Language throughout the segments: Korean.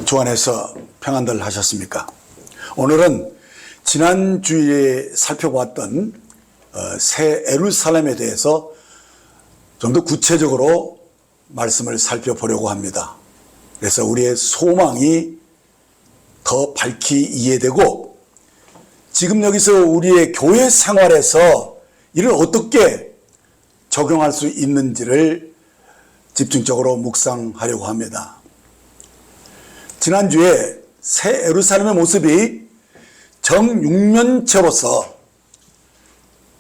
주 안에서 평안들 하셨습니까? 오늘은 지난 주일에 살펴봤던 새 예루살렘에 대해서 좀 더 구체적으로 말씀을 살펴보려고 합니다. 그래서 우리의 소망이 더 밝히 이해되고 지금 여기서 우리의 교회 생활에서 이를 어떻게 적용할 수 있는지를 집중적으로 묵상하려고 합니다. 지난주에 새 예루살렘의 모습이 정육면체로서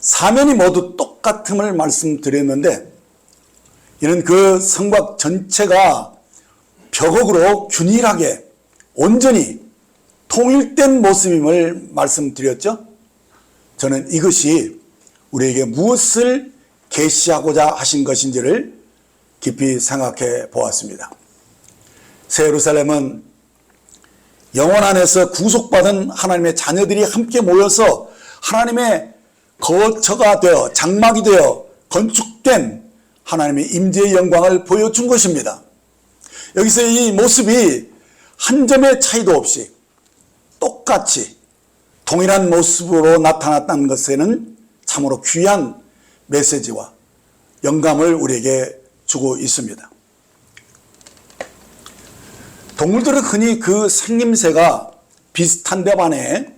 사면이 모두 똑같음을 말씀드렸는데, 이는 그 성곽 전체가 벽옥으로 균일하게 온전히 통일된 모습임을 말씀드렸죠. 저는 이것이 우리에게 무엇을 계시하고자 하신 것인지를 깊이 생각해 보았습니다. 새 예루살렘은 영혼 안에서 구속받은 하나님의 자녀들이 함께 모여서 하나님의 거처가 되어 장막이 되어 건축된 하나님의 임재의 영광을 보여준 것입니다. 여기서 이 모습이 한 점의 차이도 없이 똑같이 동일한 모습으로 나타났다는 것에는 참으로 귀한 메시지와 영감을 우리에게 주고 있습니다. 동물들은 흔히 그 생김새가 비슷한데 반해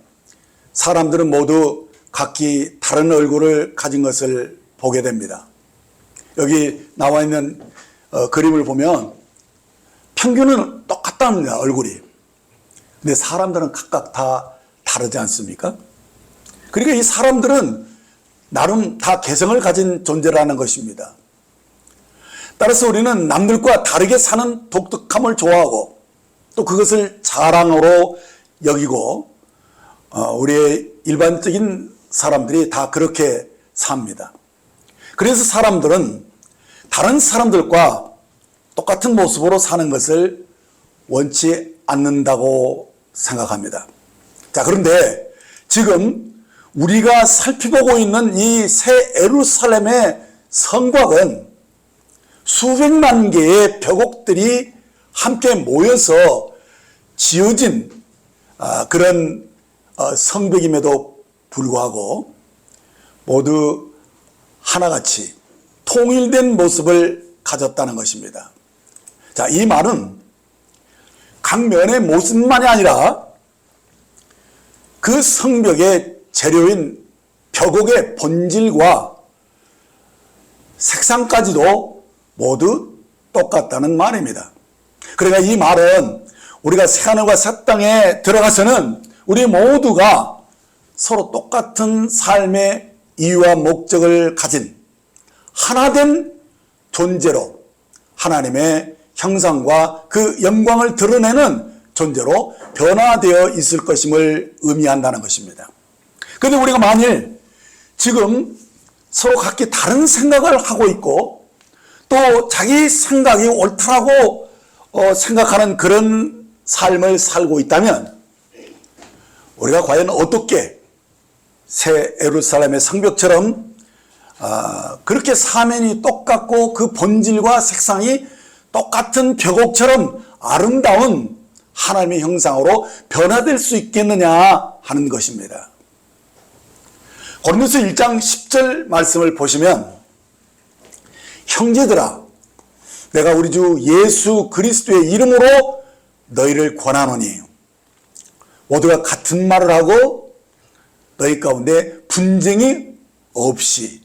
사람들은 모두 각기 다른 얼굴을 가진 것을 보게 됩니다. 여기 나와 있는 그림을 보면 평균은 똑같답니다, 얼굴이. 근데 사람들은 각각 다 다르지 않습니까? 그러니까 이 사람들은 나름 다 개성을 가진 존재라는 것입니다. 따라서 우리는 남들과 다르게 사는 독특함을 좋아하고 또 그것을 자랑으로 여기고 우리의 일반적인 사람들이 다 그렇게 삽니다. 그래서 사람들은 다른 사람들과 똑같은 모습으로 사는 것을 원치 않는다고 생각합니다. 자, 그런데 지금 우리가 살펴보고 있는 이 새 예루살렘의 성곽은 수백만 개의 벽옥들이 함께 모여서 지어진 그런 성벽임에도 불구하고 모두 하나같이 통일된 모습을 가졌다는 것입니다. 자, 이 말은 각 면의 모습만이 아니라 그 성벽의 재료인 벽옥의 본질과 색상까지도 모두 똑같다는 말입니다. 그러니까 이 말은 우리가 새하늘과 새 땅에 들어가서는 우리 모두가 서로 똑같은 삶의 이유와 목적을 가진 하나된 존재로 하나님의 형상과 그 영광을 드러내는 존재로 변화되어 있을 것임을 의미한다는 것입니다. 그런데 우리가 만일 지금 서로 각기 다른 생각을 하고 있고 또 자기 생각이 옳다라고 생각하는 그런 삶을 살고 있다면 우리가 과연 어떻게 새 예루살렘의 성벽처럼 그렇게 사면이 똑같고 그 본질과 색상이 똑같은 벽옥처럼 아름다운 하나님의 형상으로 변화될 수 있겠느냐 하는 것입니다. 고린도서 1장 10절 말씀을 보시면, 형제들아, 내가 우리 주 예수 그리스도의 이름으로 너희를 권하노니 모두가 같은 말을 하고 너희 가운데 분쟁이 없이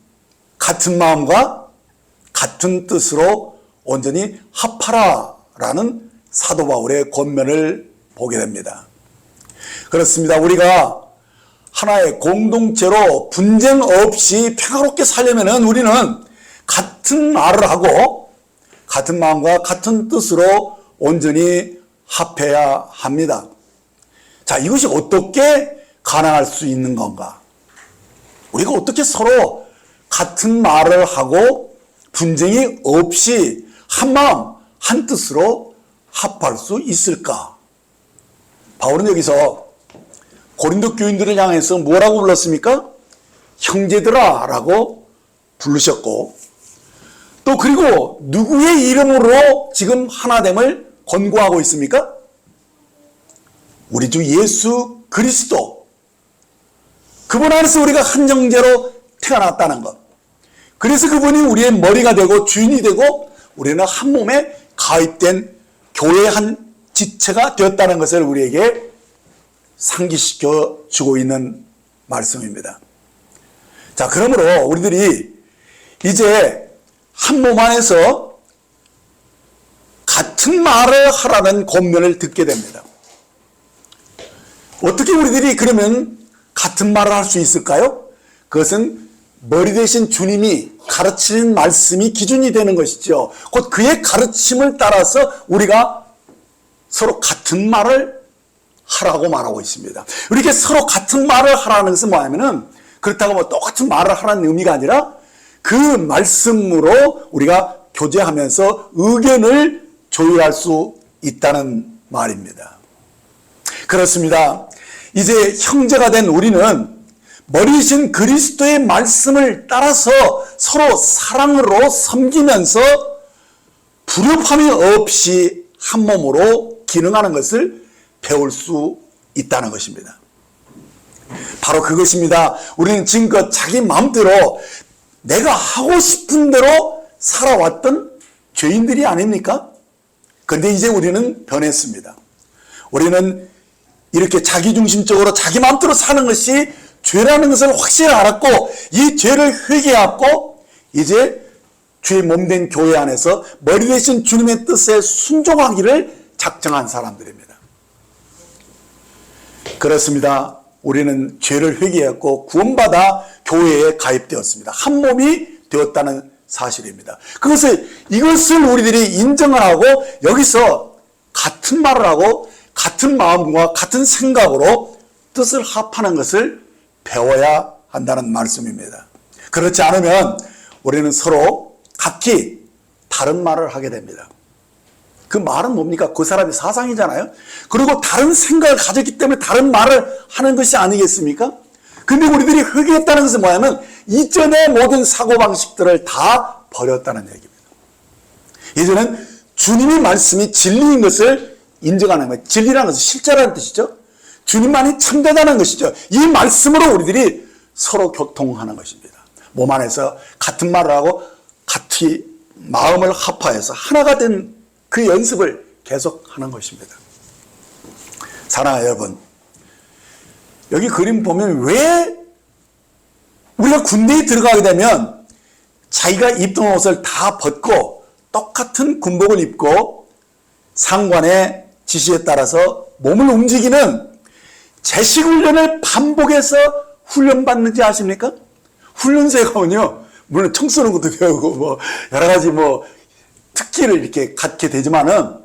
같은 마음과 같은 뜻으로 온전히 합하라라는 사도 바울의 권면을 보게 됩니다. 그렇습니다. 우리가 하나의 공동체로 분쟁 없이 평화롭게 살려면 우리는 같은 말을 하고 같은 마음과 같은 뜻으로 온전히 합해야 합니다. 자, 이것이 어떻게 가능할 수 있는 건가? 우리가 어떻게 서로 같은 말을 하고 분쟁이 없이 한 마음, 한 뜻으로 합할 수 있을까? 바울은 여기서 고린도 교인들을 향해서 뭐라고 불렀습니까? 형제들아 라고 부르셨고, 또 그리고 누구의 이름으로 지금 하나됨을 권고하고 있습니까? 우리 주 예수 그리스도, 그분 안에서 우리가 한 형제로 태어났다는 것. 그래서 그분이 우리의 머리가 되고 주인이 되고 우리는 한 몸에 가입된 교회의 한 지체가 되었다는 것을 우리에게 상기시켜 주고 있는 말씀입니다. 자, 그러므로 우리들이 이제 한 몸 안에서 같은 말을 하라는 권면을 듣게 됩니다. 어떻게 우리들이 그러면 같은 말을 할 수 있을까요? 그것은 머리 대신 주님이 가르치는 말씀이 기준이 되는 것이죠. 곧 그의 가르침을 따라서 우리가 서로 같은 말을 하라고 말하고 있습니다. 이렇게 서로 같은 말을 하라는 것은 뭐냐면은 그렇다고 뭐 똑같은 말을 하라는 의미가 아니라 그 말씀으로 우리가 교제하면서 의견을 조율할 수 있다는 말입니다. 그렇습니다. 이제 형제가 된 우리는 머리신 그리스도의 말씀을 따라서 서로 사랑으로 섬기면서 불협함이 없이 한 몸으로 기능하는 것을 배울 수 있다는 것입니다. 바로 그것입니다. 우리는 지금껏 자기 마음대로 내가 하고 싶은 대로 살아왔던 죄인들이 아닙니까? 그런데 이제 우리는 변했습니다. 우리는 이렇게 자기중심적으로 자기 마음대로 사는 것이 죄라는 것을 확실히 알았고 이 죄를 회개하고 이제 주의 몸된 교회 안에서 머리 대신 주님의 뜻에 순종하기를 작정한 사람들입니다. 그렇습니다. 우리는 죄를 회개했고 구원받아 교회에 가입되었습니다. 한 몸이 되었다는 사실입니다. 이것을 우리들이 인정을 하고 여기서 같은 말을 하고 같은 마음과 같은 생각으로 뜻을 합하는 것을 배워야 한다는 말씀입니다. 그렇지 않으면 우리는 서로 각기 다른 말을 하게 됩니다. 그 말은 뭡니까? 그 사람의 사상이잖아요. 그리고 다른 생각을 가졌기 때문에 다른 말을 하는 것이 아니겠습니까? 근데 우리들이 회개했다는 것은 뭐냐면 이전의 모든 사고방식들을 다 버렸다는 얘기입니다. 이제는 주님의 말씀이 진리인 것을 인정하는 거예요. 진리라는 것은 실제라는 뜻이죠. 주님만이 참되다는 것이죠. 이 말씀으로 우리들이 서로 교통하는 것입니다. 몸 안에서 같은 말을 하고 같이 마음을 합하여서 하나가 된 그 연습을 계속하는 것입니다. 사랑하는 여러분, 여기 그림 보면 왜 우리가 군대에 들어가게 되면 자기가 입던 옷을 다 벗고 똑같은 군복을 입고 상관의 지시에 따라서 몸을 움직이는 제식훈련을 반복해서 훈련받는지 아십니까? 훈련소에 가면요, 물론 총 쏘는 것도 배우고 뭐 여러 가지 뭐 특기를 이렇게 갖게 되지만은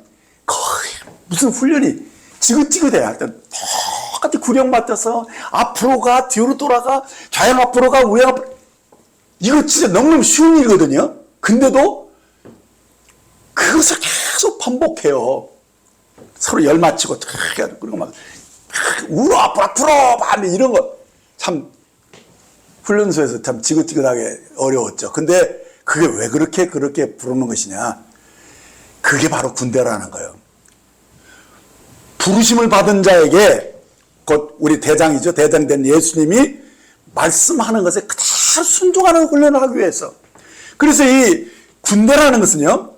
거의 무슨 훈련이 지긋지긋해요. 하여튼 똑같이 구령 맡아서 앞으로 가, 뒤로 돌아가, 좌양 앞으로 가, 우양 앞으로. 이거 진짜 너무너무 쉬운 일이거든요. 근데도 그것을 계속 반복해요. 서로 열 맞추고 그리고 막 우로 앞으로 반대 이런 거 참 훈련소에서 참 지긋지긋하게 어려웠죠. 근데 그게 왜 그렇게 부르는 것이냐? 그게 바로 군대라는 거예요. 부르심을 받은 자에게 곧 우리 대장이죠. 대장된 예수님이 말씀하는 것에 그대로 순종하는 훈련을 하기 위해서. 그래서 이 군대라는 것은요,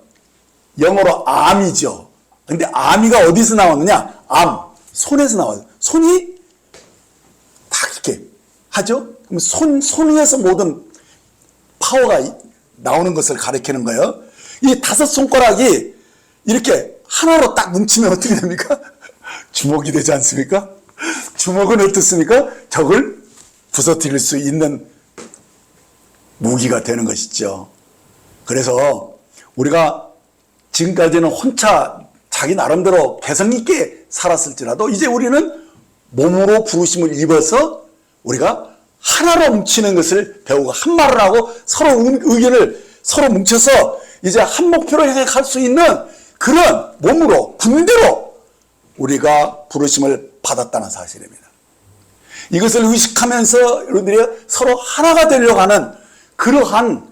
영어로 암이죠. 근데 암이가 어디서 나왔느냐? 암, 손에서 나와요. 손이 딱 이렇게 하죠? 그럼 손에서 모든 파워가 나오는 것을 가리키는 거예요. 이 5손가락이 이렇게 하나로 딱 뭉치면 어떻게 됩니까? 주먹이 되지 않습니까? 주먹은 어떻습니까? 적을 부서뜨릴 수 있는 무기가 되는 것이죠. 그래서 우리가 지금까지는 혼자 자기 나름대로 개성 있게 살았을지라도 이제 우리는 몸으로 부르심을 입어서 우리가 하나로 뭉치는 것을 배우고 한 말을 하고 서로 의견을 서로 뭉쳐서 이제 한 목표로 향해 갈 수 있는 그런 몸으로 군대로 우리가 부르심을 받았다는 사실입니다. 이것을 의식하면서 여러분들이 서로 하나가 되려고 하는 그러한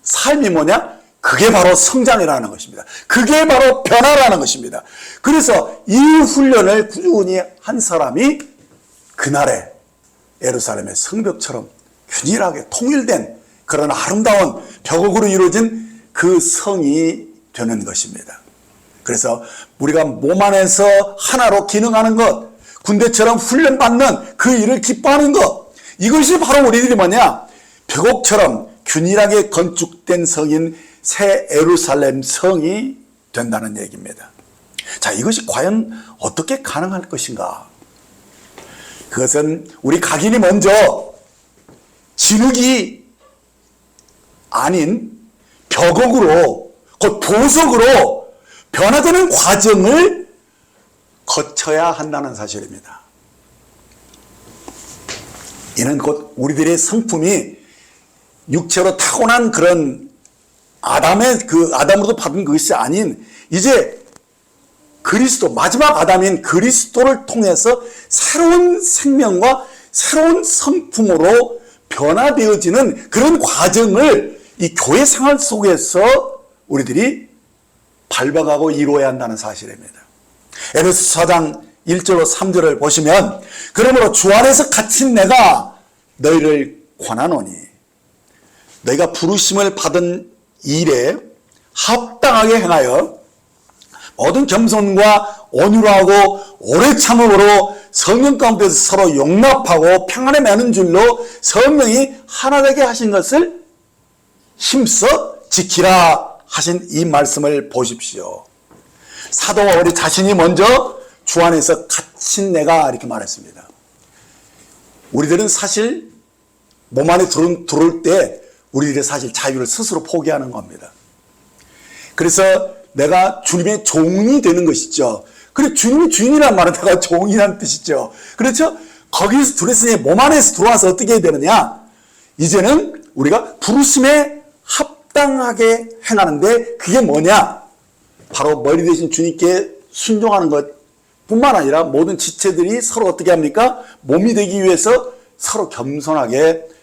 삶이 뭐냐? 그게 바로 성장이라는 것입니다. 그게 바로 변화라는 것입니다. 그래서 이 훈련을 꾸준히 한 사람이 그날에 예루살렘의 성벽처럼 균일하게 통일된 그런 아름다운 벽옥으로 이루어진 그 성이 되는 것입니다. 그래서 우리가 몸 안에서 하나로 기능하는 것, 군대처럼 훈련받는 그 일을 기뻐하는 것, 이것이 바로 우리들이 뭐냐? 벽옥처럼 균일하게 건축된 성인 새 예루살렘 성이 된다는 얘기입니다. 자, 이것이 과연 어떻게 가능할 것인가? 그것은 우리 각인이 먼저 진흙이 아닌 벽옥으로, 곧 보석으로 변화되는 과정을 거쳐야 한다는 사실입니다. 이는 곧 우리들의 성품이 육체로 타고난 그런 아담으로도 받은 것이 아닌 이제 그리스도, 마지막 아담인 그리스도를 통해서 새로운 생명과 새로운 성품으로 변화되어지는 그런 과정을 이 교회 생활 속에서 우리들이 밟아가고 이루어야 한다는 사실입니다. 에베소 4장 1절로 3절을 보시면 그러므로 주 안에서 갇힌 내가 너희를 권하노니 너희가 부르심을 받은 일에 합당하게 행하여 모든 겸손과 온유로 하고 오래 참음으로 성령 가운데서 서로 용납하고 평안에 매는 줄로 성령이 하나 되게 하신 것을 힘써 지키라 하신 이 말씀을 보십시오. 사도가 우리 자신이 먼저 주 안에서 갇힌 내가 이렇게 말했습니다. 우리들은 사실 몸 안에 들어올 때 우리들의 사실 자유를 스스로 포기하는 겁니다. 그래서 내가 주님의 종이 되는 것이죠. 그래, 주님이 주인이란 말은 내가 종이라는 뜻이죠. 그렇죠? 거기서 들어있으니 몸 안에서 들어와서 어떻게 해야 되느냐? 이제는 우리가 부르심에 합당하게 행하는데 그게 뭐냐? 바로 머리 대신 주님께 순종하는 것 뿐만 아니라 모든 지체들이 서로 어떻게 합니까? 몸이 되기 위해서 서로 겸손하게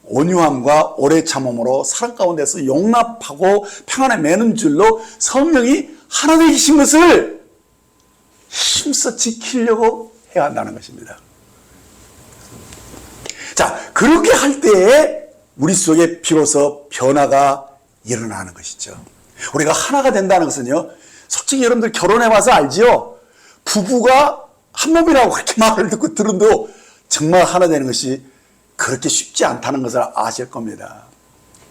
온유함과 오래 참음으로 사랑 가운데서 용납하고 평안에 매는 줄로 성령이 하나 되신 것을 힘써 지키려고 해야 한다는 것입니다. 자, 그렇게 할 때에 우리 속에 비로소 변화가 일어나는 것이죠. 우리가 하나가 된다는 것은요, 솔직히 여러분들 결혼해봐서 알지요? 부부가 한 몸이라고 그렇게 말을 듣고 들은도 정말 하나 되는 것이 그렇게 쉽지 않다는 것을 아실 겁니다.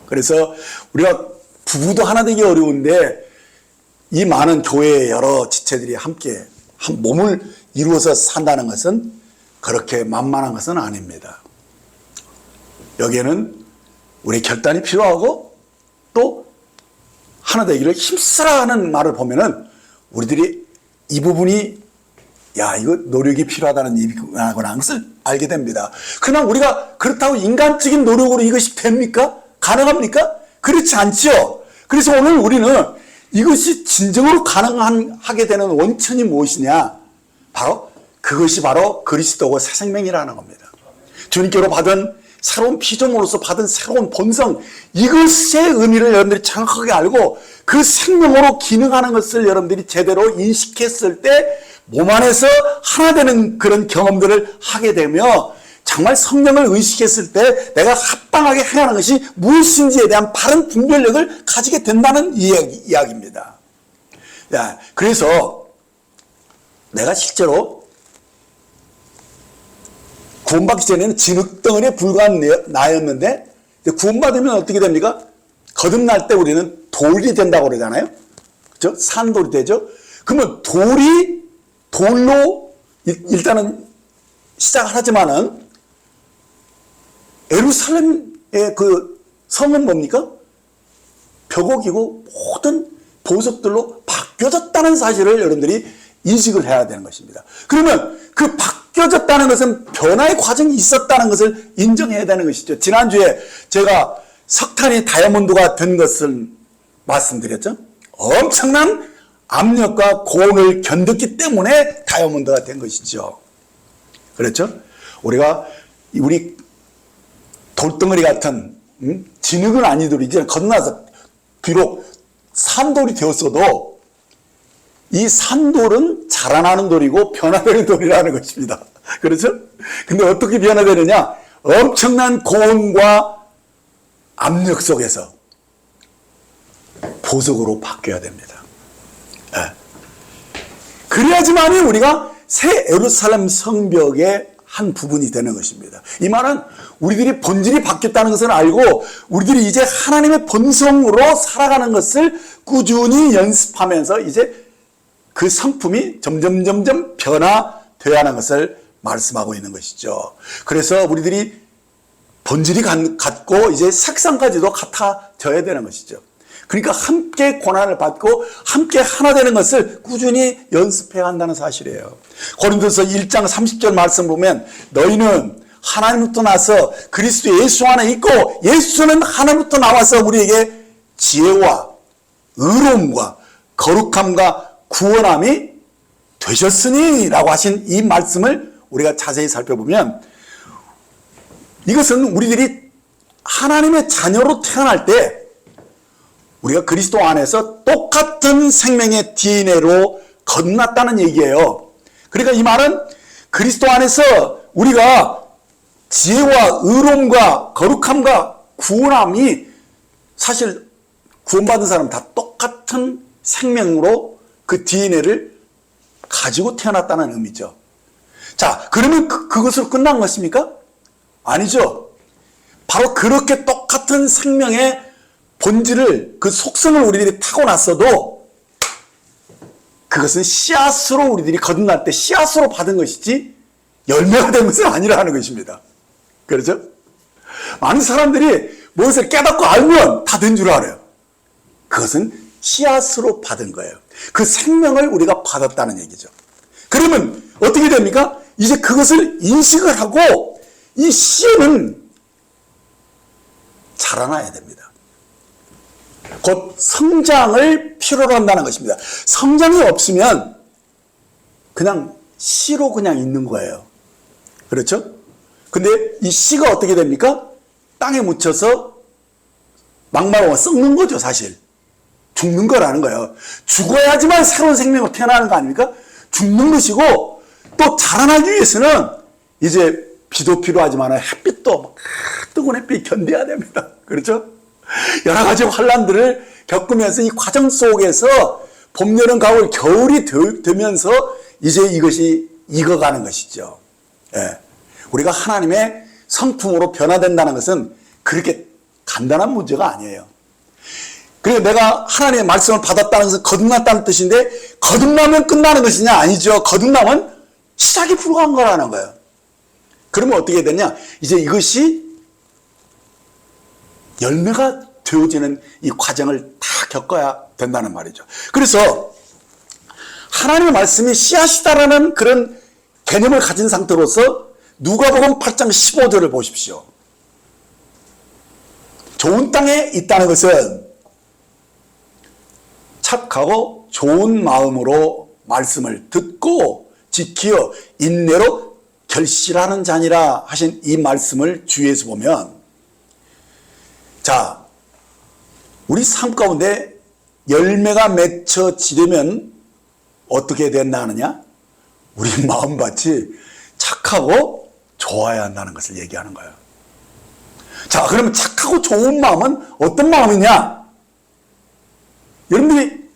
그래서 우리가 부부도 하나 되기 어려운데 이 많은 교회의 여러 지체들이 함께 한 몸을 이루어서 산다는 것은 그렇게 만만한 것은 아닙니다. 여기에는 우리 결단이 필요하고 또 하나 되기를 힘쓰라 하는 말을 보면은 우리들이 이 부분이 야, 이거 노력이 필요하다는 얘기구나 것을 알게 됩니다. 그러나 우리가 그렇다고 인간적인 노력으로 이것이 됩니까? 가능합니까? 그렇지 않지요. 그래서 오늘 우리는 이것이 진정으로 가능하게 되는 원천이 무엇이냐? 그것이 바로 그리스도고 새 생명이라는 겁니다. 주님께로 받은 새로운 피조물로서 받은 새로운 본성, 이것의 의미를 여러분들이 정확하게 알고 그 생명으로 기능하는 것을 여러분들이 제대로 인식했을 때 몸 안에서 하나 되는 그런 경험들을 하게 되며 정말 성령을 의식했을 때 내가 합당하게 행하는 것이 무엇인지에 대한 바른 분별력을 가지게 된다는 이야기입니다. 그래서 내가 실제로 구원받기 전에는 진흙덩어리에 불과한 나였는데 구원받으면 어떻게 됩니까? 거듭날 때 우리는 돌이 된다고 그러잖아요. 그렇죠? 산돌이 되죠. 그러면 돌로 일단은 시작을 하지만은 예루살렘의 그 성은 뭡니까? 벽옥이고 모든 보석들로 바뀌어졌다는 사실을 여러분들이 인식을 해야 되는 것입니다. 그러면 그 바뀌어졌다는 것은 변화의 과정이 있었다는 것을 인정해야 되는 것이죠. 지난주에 제가 석탄이 다이아몬드가 된 것을 말씀드렸죠. 엄청난 압력과 고온을 견뎠기 때문에 다이아몬드가 된 것이죠. 그렇죠? 우리 돌덩어리 같은 진흙은 아니더라도 이제 건너서 비록 산돌이 되었어도 이 산돌은 자라나는 돌이고 변화되는 돌이라는 것입니다. 그렇죠? 근데 어떻게 변화되느냐? 엄청난 고온과 압력 속에서 보석으로 바뀌어야 됩니다. 네. 그래야지만이 우리가 새 예루살렘 성벽의 한 부분이 되는 것입니다. 이 말은 우리들이 본질이 바뀌었다는 것을 알고 우리들이 이제 하나님의 본성으로 살아가는 것을 꾸준히 연습하면서 이제 그 성품이 점점 변화되어야 하는 것을 말씀하고 있는 것이죠. 그래서 우리들이 본질이 같고 이제 색상까지도 같아져야 되는 것이죠. 그러니까 함께 고난을 받고 함께 하나 되는 것을 꾸준히 연습해야 한다는 사실이에요. 고린도서 1장 30절 말씀 보면 너희는 하나님부터 나서 그리스도 예수 안에 있고 예수는 하나님부터 나와서 우리에게 지혜와 의로움과 거룩함과 구원함이 되셨으니 라고 하신 이 말씀을 우리가 자세히 살펴보면 이것은 우리들이 하나님의 자녀로 태어날 때 우리가 그리스도 안에서 똑같은 생명의 DNA로 거듭났다는 얘기예요. 그러니까 이 말은 그리스도 안에서 우리가 지혜와 의로움과 거룩함과 구원함이 사실 구원받은 사람 다 똑같은 생명으로 그 DNA를 가지고 태어났다는 의미죠. 자, 그러면 그것으로 끝난 것입니까? 아니죠. 바로 그렇게 똑같은 생명의 본질을, 그 속성을 우리들이 타고났어도 그것은 씨앗으로 우리들이 거듭날 때 씨앗으로 받은 것이지 열매가 된 것은 아니라는 것입니다. 그렇죠? 많은 사람들이 무엇을 깨닫고 알면 다 된 줄 알아요. 그것은 씨앗으로 받은 거예요. 그 생명을 우리가 받았다는 얘기죠. 그러면 어떻게 됩니까? 이제 그것을 인식을 하고 이 씨는 자라나야 됩니다. 곧 성장을 필요로 한다는 것입니다. 성장이 없으면 그냥 씨로 그냥 있는 거예요. 그렇죠? 근데 이 씨가 어떻게 됩니까? 땅에 묻혀서 막말하고 썩는 거죠, 사실. 죽는 거라는 거예요. 죽어야지만 새로운 생명으로 태어나는 거 아닙니까? 죽는 것이고 또 자라나기 위해서는 이제 비도 필요하지만 햇빛도 뜨거운 햇빛 견뎌야 됩니다. 그렇죠? 여러 가지 환란들을 겪으면서 이 과정 속에서 봄, 여름, 가을, 겨울이 되면서 이제 이것이 익어가는 것이죠. 예. 우리가 하나님의 성품으로 변화된다는 것은 그렇게 간단한 문제가 아니에요. 그리고 내가 하나님의 말씀을 받았다는 것은 거듭났다는 뜻인데 거듭나면 끝나는 것이냐? 아니죠. 거듭나면 시작이 불과한 거라는 거예요. 그러면 어떻게 되냐? 이제 이것이 열매가 되어지는 이 과정을 다 겪어야 된다는 말이죠. 그래서 하나님의 말씀이 씨앗이다라는 그런 개념을 가진 상태로서 누가복음 8장 15절을 보십시오. 좋은 땅에 있다는 것은 착하고 좋은 마음으로 말씀을 듣고 지키어 인내로 결실하는 자니라 하신 이 말씀을 주위에서 보면, 자, 우리 삶 가운데 열매가 맺혀지려면 어떻게 된다 하느냐? 우리 마음밭이 착하고 좋아야 한다는 것을 얘기하는 거예요. 자, 그러면 착하고 좋은 마음은 어떤 마음이냐? 여러분들이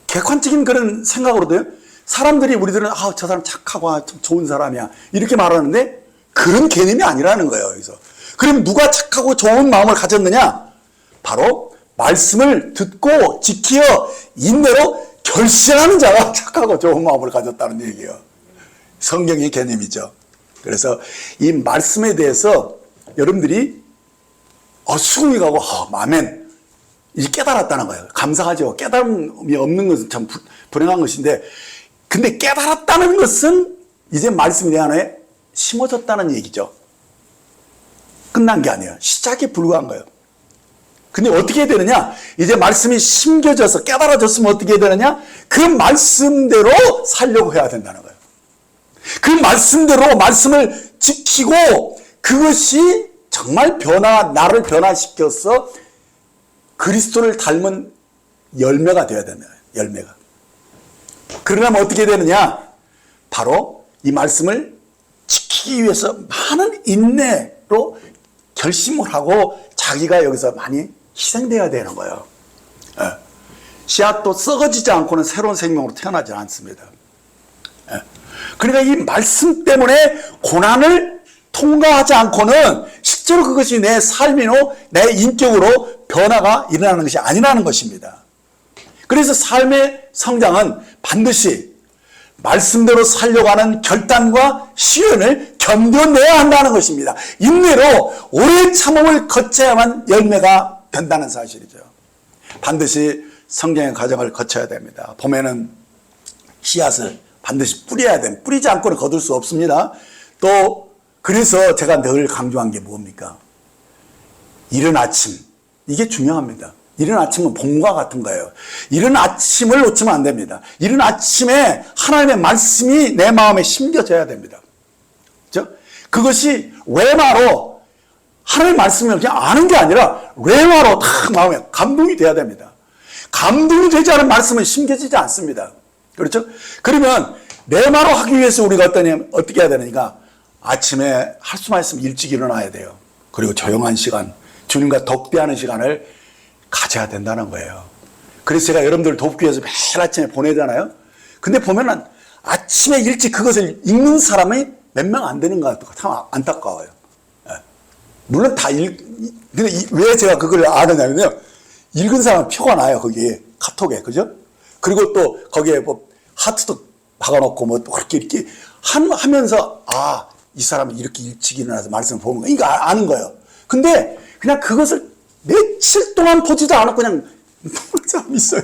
객관적인 그런 생각으로도요, 사람들이 우리들은 저 사람 착하고 참 좋은 사람이야 이렇게 말하는데 그런 개념이 아니라는 거예요. 여기서. 그럼 누가 착하고 좋은 마음을 가졌느냐? 바로 말씀을 듣고 지키어 인내로 결실하는 자가 착하고 좋은 마음을 가졌다는 얘기예요. 성경의 개념이죠. 그래서 이 말씀에 대해서 여러분들이 수긍이 가고 아멘 이제 깨달았다는 거예요. 감사하죠. 깨달음이 없는 것은 참 불행한 것인데, 근데 깨달았다는 것은 이제 말씀이 내 안에 심어졌다는 얘기죠. 끝난 게 아니에요. 시작이 불과한 거예요. 근데 어떻게 해야 되느냐? 이제 말씀이 심겨져서 깨달아졌으면 어떻게 해야 되느냐? 그 말씀대로 살려고 해야 된다는 거예요. 그 말씀대로 말씀을 지키고 그것이 정말 나를 변화시켜서 그리스도를 닮은 열매가 되어야 됩니다. 열매가. 그러려면 어떻게 되느냐? 바로 이 말씀을 지키기 위해서 많은 인내로 결심을 하고 자기가 여기서 많이 희생돼야 되는 거예요. 씨앗도 썩어지지 않고는 새로운 생명으로 태어나지 않습니다. 그러니까 이 말씀 때문에 고난을 통과하지 않고는 실제로 그것이 내 삶이노 내 인격으로 변화가 일어나는 것이 아니라는 것입니다. 그래서 삶의 성장은 반드시 말씀대로 살려고 하는 결단과 시련을 견뎌내야 한다는 것입니다. 인내로 오랜 참음을 거쳐야만 열매가 된다는 사실이죠. 반드시 성장의 과정을 거쳐야 됩니다. 봄에는 씨앗을 반드시 뿌려야 됩니다. 뿌리지 않고는 거둘 수 없습니다. 또 그래서 제가 늘 강조한 게 뭡니까? 이른 아침, 이게 중요합니다. 이른 아침은 봄과 같은 거예요. 이른 아침을 놓치면 안 됩니다. 이른 아침에 하나님의 말씀이 내 마음에 심겨져야 됩니다. 그렇죠? 그것이 외마로 하나님의 말씀을 그냥 아는 게 아니라 외마로 딱 마음에 감동이 돼야 됩니다. 감동이 되지 않은 말씀은 심겨지지 않습니다. 그렇죠? 그러면 내마로 하기 위해서 우리가 어떻게 해야 되느니까 아침에 할 수만 있으면 일찍 일어나야 돼요. 그리고 조용한 시간, 주님과 독대하는 시간을 가져야 된다는 거예요. 그래서 제가 여러분들 돕기 위해서 매일 아침에 보내잖아요. 근데 보면은 아침에 일찍 그것을 읽는 사람이 몇 명 안 되는 것 같아요. 참 안타까워요. 물론 근데 왜 제가 그걸 아느냐면요. 읽은 사람은 표가 나요. 거기에 카톡에. 그죠? 그리고 또 거기에 뭐 하트도 박아놓고 뭐 이렇게 하면서 이 사람은 이렇게 일찍 일어나서 말씀을 보는 거. 이거 아는 거예요. 근데 그냥 그것을 며칠 동안 보지도 않았고 그냥 보는 사람이 있어요.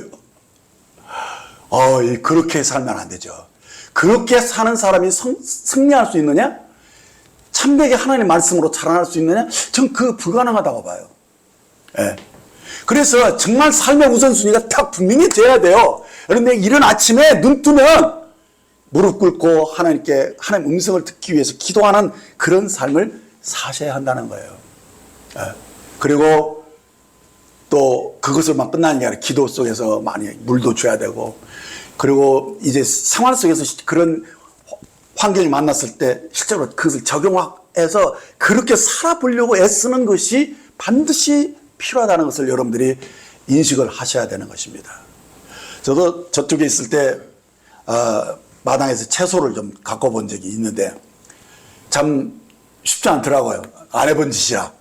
그렇게 살면 안 되죠. 그렇게 사는 사람이 승리할 수 있느냐? 참되게 하나님의 말씀으로 자라날 수 있느냐? 전 그거 불가능하다고 봐요. 예. 그래서 정말 삶의 우선순위가 딱 분명히 돼야 돼요. 그런데 이른 아침에 눈 뜨면 무릎 꿇고 하나님 음성을 듣기 위해서 기도하는 그런 삶을 사셔야 한다는 거예요. 예. 그리고 또 그것을만 끝나는 게 아니라 기도 속에서 많이 물도 줘야 되고, 그리고 이제 생활 속에서 그런 환경을 만났을 때 실제로 그것을 적용해서 그렇게 살아보려고 애쓰는 것이 반드시 필요하다는 것을 여러분들이 인식을 하셔야 되는 것입니다. 저도 저쪽에 있을 때 마당에서 채소를 좀 갖고 본 적이 있는데 참 쉽지 않더라고요. 안 해본 짓이라.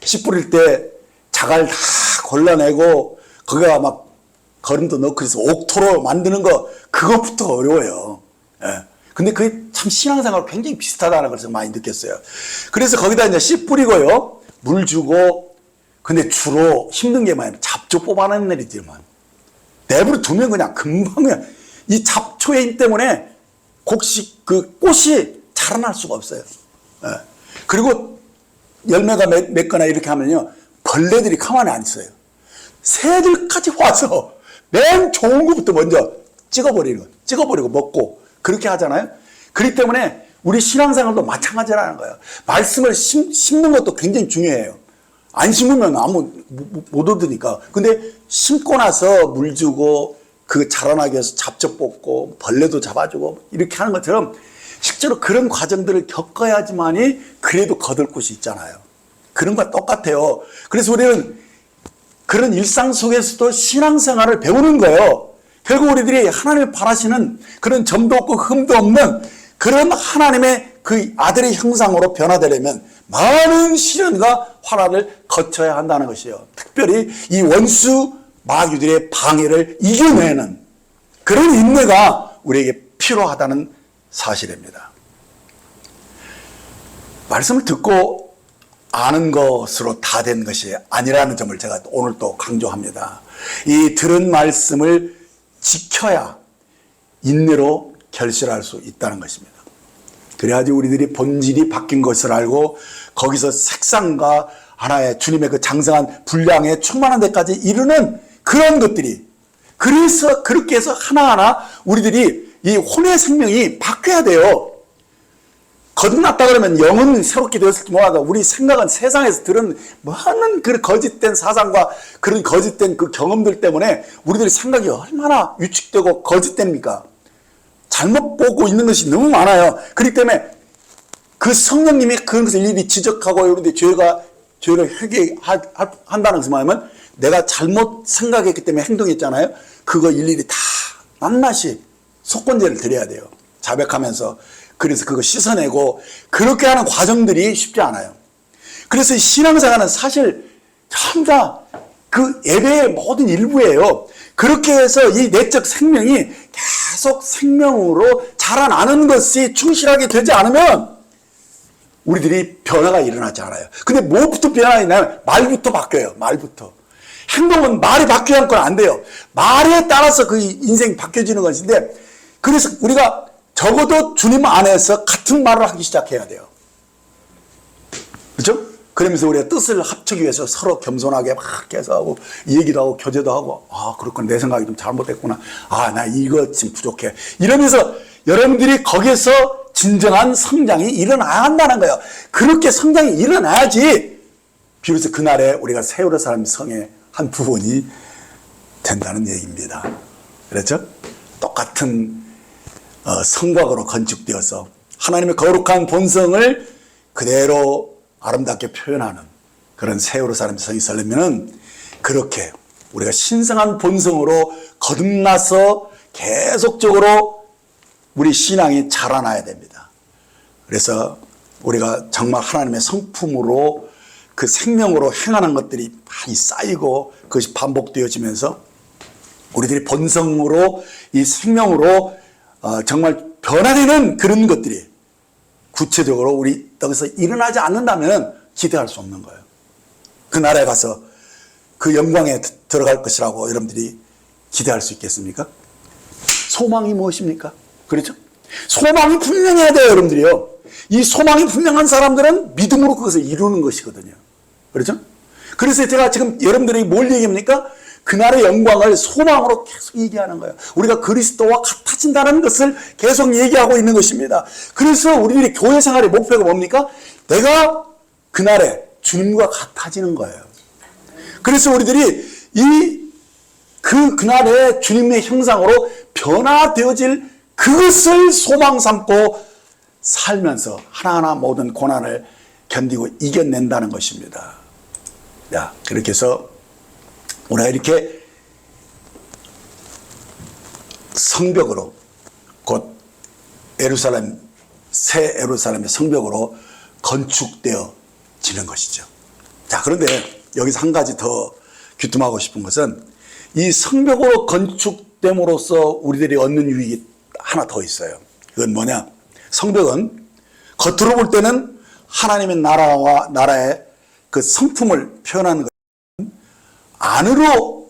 씨 뿌릴 때 자갈 다 골라내고 거기가 막 거름도 넣고 해서 옥토로 만드는 거, 그것부터 어려워요. 근데 그게 참 신앙생활과 굉장히 비슷하다는 걸 많이 느꼈어요. 그래서 거기다 이제 씨 뿌리고요, 물 주고, 근데 주로 힘든 게 뭐냐면 잡초 뽑아내는 일이지만 내버려 두면 그냥 금방 그냥 이 잡초의 힘 때문에 그 꽃이 자라날 수가 없어요. 그리고 열매가 맺거나 이렇게 하면요, 벌레들이 가만히 안 있어요. 새들까지 와서 맨 좋은 것부터 먼저 찍어버리고 먹고 그렇게 하잖아요. 그렇기 때문에 우리 신앙생활도 마찬가지라는 거예요. 말씀을 심는 것도 굉장히 중요해요. 안 심으면 못 얻으니까. 근데 심고 나서 물 주고 그 자라나게 해서 잡초 뽑고 벌레도 잡아주고 이렇게 하는 것처럼 실제로 그런 과정들을 겪어야지만이 그래도 거둘 곳이 있잖아요. 그런 것과 똑같아요. 그래서 우리는 그런 일상 속에서도 신앙생활을 배우는 거예요. 결국 우리들이 하나님이 바라시는 그런 점도 없고 흠도 없는 그런 하나님의 그 아들의 형상으로 변화되려면 많은 시련과 화란을 거쳐야 한다는 것이에요. 특별히 이 원수 마귀들의 방해를 이겨내는 그런 인내가 우리에게 필요하다는 사실입니다. 말씀을 듣고 아는 것으로 다 된 것이 아니라는 점을 제가 오늘 또 강조합니다. 이 들은 말씀을 지켜야 인내로 결실할 수 있다는 것입니다. 그래야지 우리들이 본질이 바뀐 것을 알고 거기서 색상과 하나의 주님의 그 장성한 분량에 충만한 데까지 이르는 그런 것들이, 그래서 그렇게 해서 하나하나 우리들이 이 혼의 생명이 바뀌어야 돼요. 거듭났다 그러면 영은 새롭게 되었을지 몰라도 우리 생각은 세상에서 들은 많은 그 거짓된 사상과 그런 거짓된 그 경험들 때문에 우리들의 생각이 얼마나 위축되고 거짓됩니까? 잘못 보고 있는 것이 너무 많아요. 그렇기 때문에 그 성령님이 그런 것을 일일이 지적하고 이런데 죄를 회개한다는 것은 뭐냐면 내가 잘못 생각했기 때문에 행동했잖아요. 그거 일일이 다 낱낱이 속건제를 드려야 돼요. 자백하면서. 그래서 그거 씻어내고 그렇게 하는 과정들이 쉽지 않아요. 그래서 신앙생활은 사실 전부 다 그 예배의 모든 일부예요. 그렇게 해서 이 내적 생명이 계속 생명으로 자라나는 것이 충실하게 되지 않으면 우리들이 변화가 일어나지 않아요. 근데 뭐부터 변화가 있나요? 말부터 바뀌어요. 말부터. 행동은 말이 바뀌지 않고는 안 돼요. 말에 따라서 그 인생이 바뀌어지는 것인데 그래서 우리가 적어도 주님 안에서 같은 말을 하기 시작해야 돼요. 그렇죠? 그러면서 우리가 뜻을 합치기 위해서 서로 겸손하게 막 계속 하고 얘기도 하고 교제도 하고 그렇구나 내 생각이 좀 잘못됐구나 나 이거 지금 부족해 이러면서 여러분들이 거기에서 진정한 성장이 일어나야 한다는 거예요. 그렇게 성장이 일어나야지 비로소 그날에 우리가 새 예루살렘 성의 한 부분이 된다는 얘기입니다. 그렇죠? 똑같은 성곽으로 건축되어서 하나님의 거룩한 본성을 그대로 아름답게 표현하는 그런 새 예루살렘 성이 설려면은 그렇게 우리가 신성한 본성으로 거듭나서 계속적으로 우리 신앙이 자라나야 됩니다. 그래서 우리가 정말 하나님의 성품으로 그 생명으로 행하는 것들이 많이 쌓이고 그것이 반복되어지면서 우리들이 본성으로 이 생명으로 정말 변화되는 그런 것들이 구체적으로 우리 여기서 일어나지 않는다면 기대할 수 없는 거예요. 그 나라에 가서 그 영광에 들어갈 것이라고 여러분들이 기대할 수 있겠습니까? 소망이 무엇입니까? 그렇죠? 소망이 분명해야 돼요, 여러분들이요. 이 소망이 분명한 사람들은 믿음으로 그것을 이루는 것이거든요. 그렇죠? 그래서 제가 지금 여러분들에게 뭘 얘기합니까? 그날의 영광을 소망으로 계속 얘기하는 거예요. 우리가 그리스도와 같아진다는 것을 계속 얘기하고 있는 것입니다. 그래서 우리들이 교회 생활의 목표가 뭡니까? 내가 그날에 주님과 같아지는 거예요. 그래서 우리들이 그날에 주님의 형상으로 변화되어질 그것을 소망 삼고 살면서 하나하나 모든 고난을 견디고 이겨낸다는 것입니다. 그렇게 해서 우리가 이렇게 성벽으로 곧 예루살렘, 새 예루살렘의 성벽으로 건축되어지는 것이죠. 그런데 여기서 한 가지 더 귀뜸하고 싶은 것은 이 성벽으로 건축됨으로써 우리들이 얻는 유익이 하나 더 있어요. 그건 뭐냐? 성벽은 겉으로 볼 때는 하나님의 나라의 그 성품을 표현하는 것.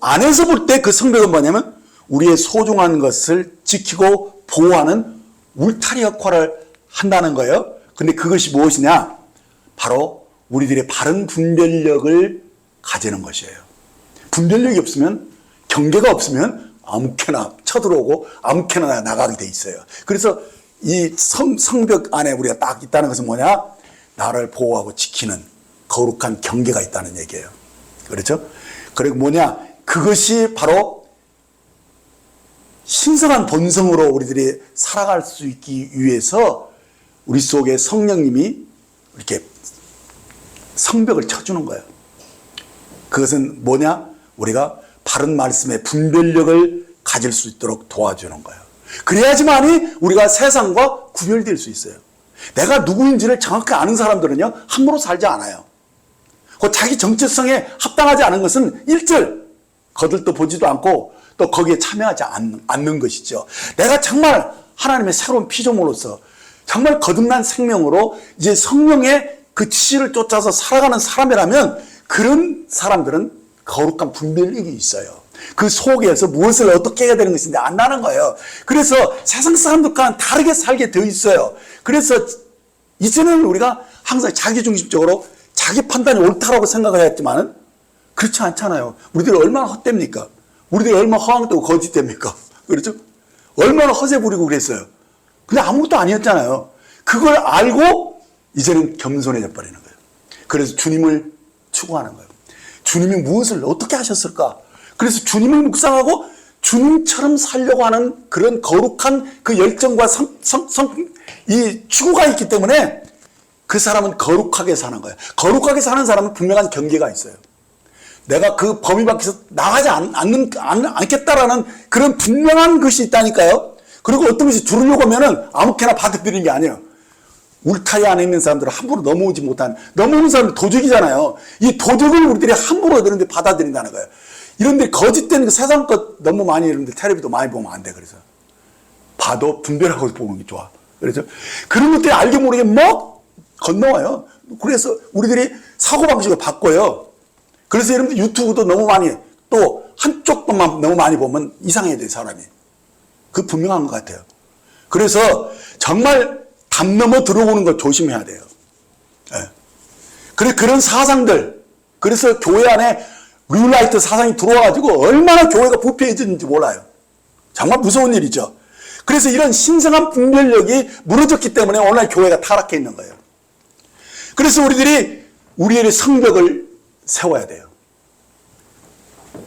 안에서 볼 때 그 성벽은 뭐냐면 우리의 소중한 것을 지키고 보호하는 울타리 역할을 한다는 거예요. 근데 그것이 무엇이냐? 바로 우리들의 바른 분별력을 가지는 것이에요. 분별력이 없으면, 경계가 없으면 아무렇게나 쳐들어오고 아무렇게나 나가게 돼 있어요. 그래서 이 성벽 안에 우리가 딱 있다는 것은 뭐냐? 나를 보호하고 지키는 거룩한 경계가 있다는 얘기예요. 그렇죠? 그리고 뭐냐? 그것이 바로 신성한 본성으로 우리들이 살아갈 수 있기 위해서 우리 속에 성령님이 이렇게 성벽을 쳐주는 거예요. 그것은 뭐냐? 우리가 바른 말씀의 분별력을 가질 수 있도록 도와주는 거예요. 그래야지만이 우리가 세상과 구별될 수 있어요. 내가 누구인지를 정확히 아는 사람들은요, 함부로 살지 않아요. 그 자기 정체성에 합당하지 않은 것은 일절 거들떠 보지도 않고 또 거기에 참여하지 않는 것이죠. 내가 정말 하나님의 새로운 피조물로서 정말 거듭난 생명으로 이제 성령의 그 지시를 쫓아서 살아가는 사람이라면 그런 사람들은 거룩한 분별력이 있어요. 그 속에서 무엇을 어떻게 해야 되는 것인지 안다는 거예요. 그래서 세상 사람들과는 다르게 살게 되어 있어요. 그래서 이제는 우리가 항상 자기중심적으로 자기 판단이 옳다라고 생각을 했지만은 그렇지 않잖아요. 우리들이 얼마나 헛됩니까? 우리들이 얼마나 허황되고 거짓됩니까? 그렇죠? 얼마나 허세 부리고 그랬어요. 근데 아무것도 아니었잖아요. 그걸 알고 이제는 겸손해져 버리는 거예요. 그래서 주님을 추구하는 거예요. 주님이 무엇을 어떻게 하셨을까? 그래서 주님을 묵상하고 주님처럼 살려고 하는 그런 거룩한 그 열정과 이 추구가 있기 때문에 그 사람은 거룩하게 사는 거예요. 거룩하게 사는 사람은 분명한 경계가 있어요. 내가 그 범위 밖에서 나가지 않겠다라는 그런 분명한 것이 있다니까요. 그리고 어떤 것이 들으려고 하면은 아무렇게나 받아들이는 게 아니에요. 울타리 안에 있는 사람들은 함부로 넘어오지 못하는, 넘어오는 사람은 도적이잖아요. 이 도적을 우리들이 함부로 그런데 받아들인다는 거예요. 이런데 거짓된 그 세상 것 너무 많이 이런데 텔레비도 많이 보면 안 돼. 그래서 봐도 분별하고 보는 게 좋아. 그래서 그런 것들이 알게 모르게 막 건너와요. 그래서 우리들이 사고방식을 바꿔요. 그래서 여러분들 유튜브도 너무 많이, 또 한쪽 것만 너무 많이 보면 이상해야 돼요, 사람이. 그 분명한 것 같아요. 그래서 정말 담 넘어 들어오는 걸 조심해야 돼요. 예. 그런 사상들, 그래서 교회 안에 뉴라이트 사상이 들어와가지고 얼마나 교회가 부패해졌는지 몰라요. 정말 무서운 일이죠. 그래서 이런 신성한 분별력이 무너졌기 때문에 오늘 교회가 타락해 있는 거예요. 그래서 우리의 성벽을 세워야 돼요.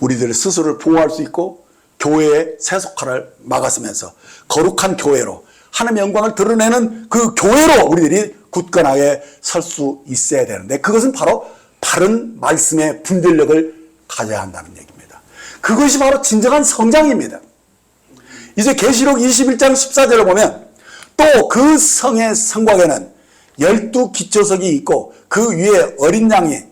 우리들 스스로를 보호할 수 있고 교회의 세속화를 막았으면서 거룩한 교회로 하나님의 영광을 드러내는 그 교회로 우리들이 굳건하게 설 수 있어야 되는데, 그것은 바로 바른 말씀의 분별력을 가져야 한다는 얘기입니다. 그것이 바로 진정한 성장입니다. 이제 계시록 21장 14절을 보면 또 그 성의 성곽에는 12기초석이 있고 그 위에 어린 양이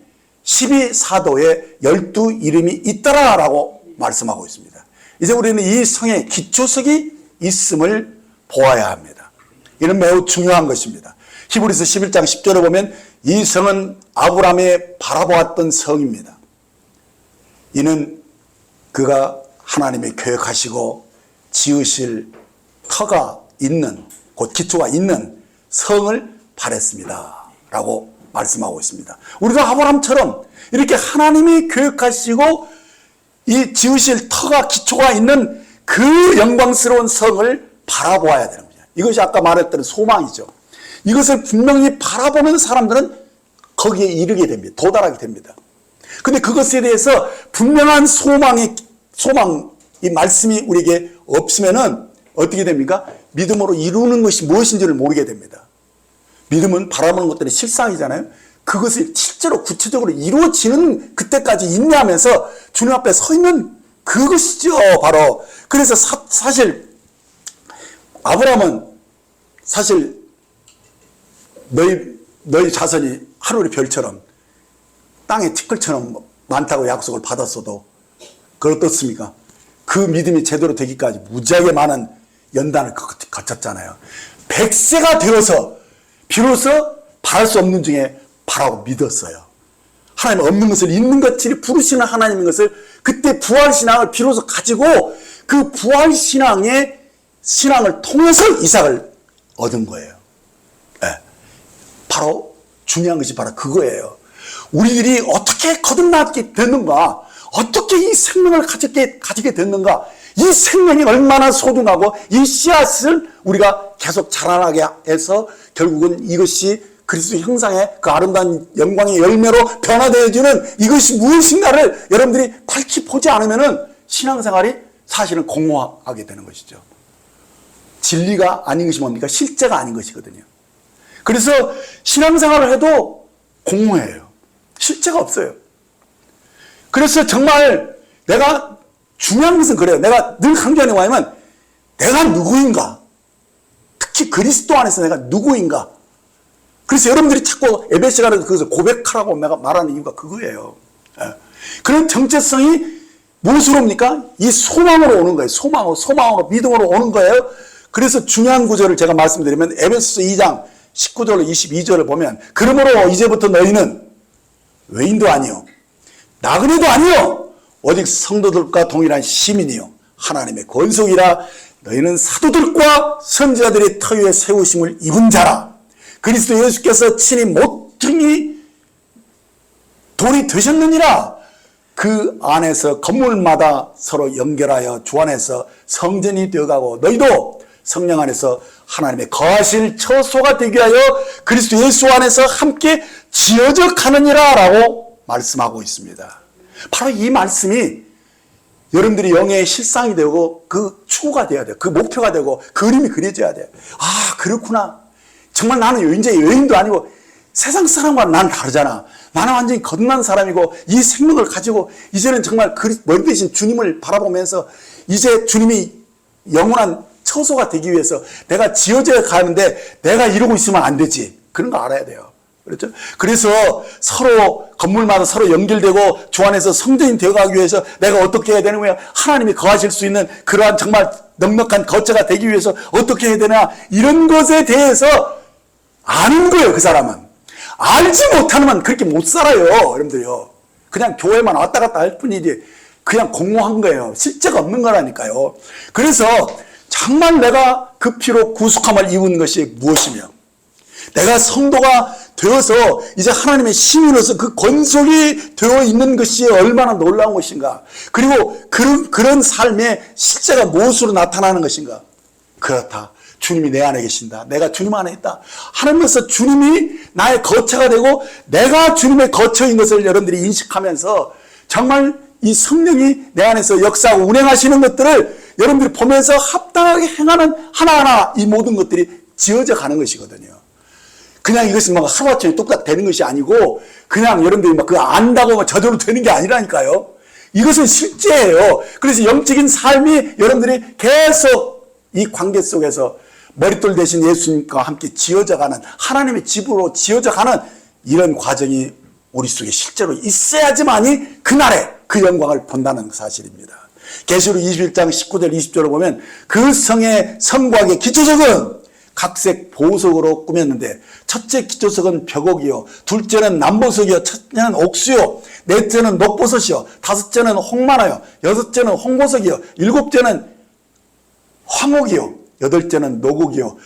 12사도의 12 이름이 있더라라고 말씀하고 있습니다. 이제 우리는 이 성에 기초석이 있음을 보아야 합니다. 이는 매우 중요한 것입니다. 히브리서 11장 10절을 보면 이 성은 아브라함이 바라보았던 성입니다. 이는 그가 하나님의 계획하시고 지으실 터가 있는, 곧 기초가 있는 성을 바랬습니다 라고 말씀하고 있습니다. 우리도 아브라함처럼 이렇게 하나님이 계획하시고 이 지으실 터가 기초가 있는 그 영광스러운 성을 바라보아야 되는 거죠. 이것이 아까 말했던 소망이죠. 이것을 분명히 바라보는 사람들은 거기에 이르게 됩니다. 도달하게 됩니다. 근데 그것에 대해서 분명한 이 말씀이 우리에게 없으면은 어떻게 됩니까? 믿음으로 이루는 것이 무엇인지를 모르게 됩니다. 믿음은 바라보는 것들이 실상이잖아요. 그것이 실제로 구체적으로 이루어지는 그때까지 인내하면서 주님 앞에 서 있는 그것이죠, 바로. 그래서 사실 아브라함은 사실 너희 자손이 하늘의 별처럼 땅의 티끌처럼 많다고 약속을 받았어도 그걸 어떻습니까? 그 믿음이 제대로 되기까지 무지하게 많은 연단을 거쳤잖아요. 100세가 되어서 비로소 바랄 수 없는 중에 바라고 믿었어요. 하나님 없는 것을 있는 것처럼 부르시는 하나님인 것을 그때 부활신앙을 비로소 가지고 그 부활신앙의 신앙을 통해서 이삭을 얻은 거예요. 네. 바로 중요한 것이 바로 그거예요. 우리들이 어떻게 거듭나게 됐는가, 어떻게 이 생명을 가지게 됐는가, 이 생명이 얼마나 소중하고 이 씨앗을 우리가 계속 자라나게 해서 결국은 이것이 그리스도 형상의 그 아름다운 영광의 열매로 변화되어지는 이것이 무엇인가를 여러분들이 밝히 보지 않으면은 신앙생활이 사실은 공허하게 되는 것이죠. 진리가 아닌 것이 뭡니까? 실제가 아닌 것이거든요. 그래서 신앙생활을 해도 공허해요. 실제가 없어요. 그래서 정말 내가 중요한 것은 그래요. 내가 늘 강조하는 거냐면 내가 누구인가? 특히 그리스도 안에서 내가 누구인가? 그래서 여러분들이 자꾸 예배 시간에 그것을 고백하라고 내가 말하는 이유가 그거예요. 그런 정체성이 무엇으로 옵니까? 이 소망으로 오는 거예요. 소망으로 믿음으로 오는 거예요. 그래서 중요한 구절을 제가 말씀드리면 에베소서 2장 19절로 22절을 보면 그러므로 이제부터 너희는 외인도 아니요 나그네도 아니요 오직 성도들과 동일한 시민이요 하나님의 권속이라 너희는 사도들과 선지자들의 터 위에 세우심을 입은 자라. 그리스도 예수께서 친히 모퉁이 돌이 되셨느니라. 그 안에서 건물마다 서로 연결하여 주 안에서 성전이 되어가고 너희도 성령 안에서 하나님의 거하실 처소가 되기 위하여 그리스도 예수 안에서 함께 지어져 가느니라 라고 말씀하고 있습니다. 바로 이 말씀이 여러분들이 영의 실상이 되고 그 추구가 돼야 돼요. 그 목표가 되고 그림이 그려져야 돼요. 아, 그렇구나. 정말 나는 이제 여인도 아니고 세상 사람과 나는 다르잖아. 나는 완전히 거듭난 사람이고 이 생명을 가지고 이제는 정말 머리 대신 주님을 바라보면서 이제 주님이 영원한 처소가 되기 위해서 내가 지어져 가는데 내가 이러고 있으면 안 되지. 그런 거 알아야 돼요. 그렇죠? 그래서 서로 건물마다 서로 연결되고 주 안에서 성전이 되어가기 위해서 내가 어떻게 해야 되는 거야? 하나님이 거하실 수 있는 그러한 정말 넉넉한 거처가 되기 위해서 어떻게 해야 되나? 이런 것에 대해서 아는 거예요, 그 사람은. 알지 못하면 그렇게 못 살아요, 여러분들요. 그냥 교회만 왔다 갔다 할 뿐이지 그냥 공모한 거예요. 실제가 없는 거라니까요. 그래서 정말 내가 그 피로 구속함을 입은 것이 무엇이며 내가 성도가 되어서 이제 하나님의 시민으로서 그 권속이 되어 있는 것이 얼마나 놀라운 것인가. 그리고 그런 삶의 실제가 무엇으로 나타나는 것인가. 그렇다. 주님이 내 안에 계신다. 내가 주님 안에 있다. 하나님께서 주님이 나의 거처가 되고 내가 주님의 거처인 것을 여러분들이 인식하면서 정말 이 성령이 내 안에서 역사하고 운행하시는 것들을 여러분들이 보면서 합당하게 행하는 하나하나 이 모든 것들이 지어져 가는 것이거든요. 그냥 이것이 막 하루아침에 뚝딱 되는 것이 아니고 그냥 여러분들이 막 그거 안다고 막 저절로 되는 게 아니라니까요. 이것은 실제예요. 그래서 영적인 삶이 여러분들이 계속 이 관계 속에서 머릿돌 대신 예수님과 함께 지어져가는 하나님의 집으로 지어져가는 이런 과정이 우리 속에 실제로 있어야지만이 그날에 그 영광을 본다는 사실입니다. 계시록 21장 19절 20절을 보면 그 성의 성곽의 기초석은 각색 보석으로 꾸몄는데 첫째 기초석은 벽옥이요, 둘째는 남보석이요, 첫째는 옥수요, 넷째는 녹보석이요, 다섯째는 홍만화요, 여섯째는 홍보석이요, 일곱째는 황옥이요, 여덟째는 노국이요,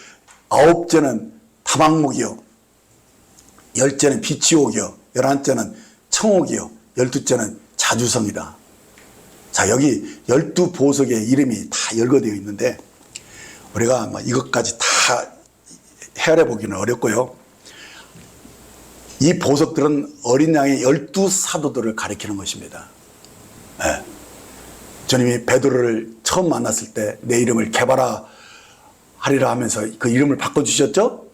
아홉째는 다망목이요, 열째는 비치옥이요, 열한째는 청옥이요, 열두째는 자주성이다. 자, 여기 12보석의 이름이 다 열거되어 있는데 우리가 이것까지 다 헤아려 보기는 어렵고요. 이 보석들은 어린 양의 12사도들을 가리키는 것입니다. 네. 주님이 베드로를 처음 만났을 때 내 이름을 게바라 하리라 하면서 그 이름을 바꿔주셨죠?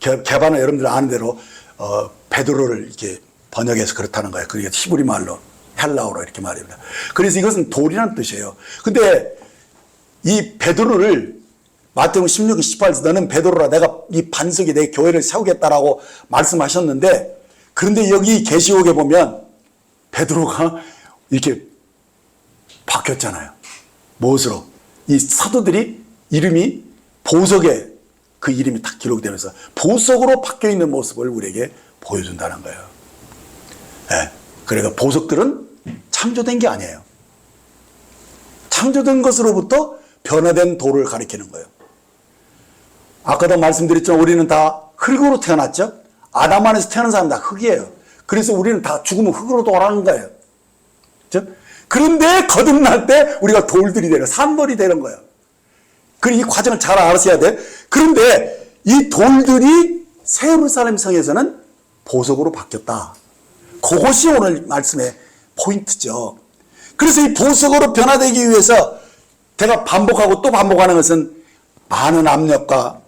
게바는 여러분들 아는 대로 베드로를 이렇게 번역해서 그렇다는 거예요. 그게 히브리 말로 헬라어로 이렇게 말입니다. 그래서 이것은 돌이라는 뜻이에요. 근데 이 베드로를 마태복음 16장 18절에서 너는 베드로라 내가 이 반석이 내 교회를 세우겠다라고 말씀하셨는데 그런데 여기 계시록에 보면 베드로가 이렇게 바뀌었잖아요. 무엇으로? 이 사도들이 이름이 보석에 그 이름이 딱 기록되면서 보석으로 바뀌어 있는 모습을 우리에게 보여준다는 거예요. 네. 그러니까 보석들은 창조된 게 아니에요. 창조된 것으로부터 변화된 돌을 가리키는 거예요. 아까도 말씀드렸지만 우리는 다 흙으로 태어났죠. 아담 안에서 태어난 사람 다 흙이에요. 그래서 우리는 다 죽으면 흙으로 돌아가는 거예요. 그렇죠? 그런데 거듭날 때 우리가 돌들이 되는, 산돌이 되는 거예요. 그리고 이 과정을 잘 알아서야 돼. 그런데 이 돌들이 새 예루살렘 성에서는 보석으로 바뀌었다. 그것이 오늘 말씀의 포인트죠. 그래서 이 보석으로 변화되기 위해서 제가 반복하고 또 반복하는 것은 많은 압력과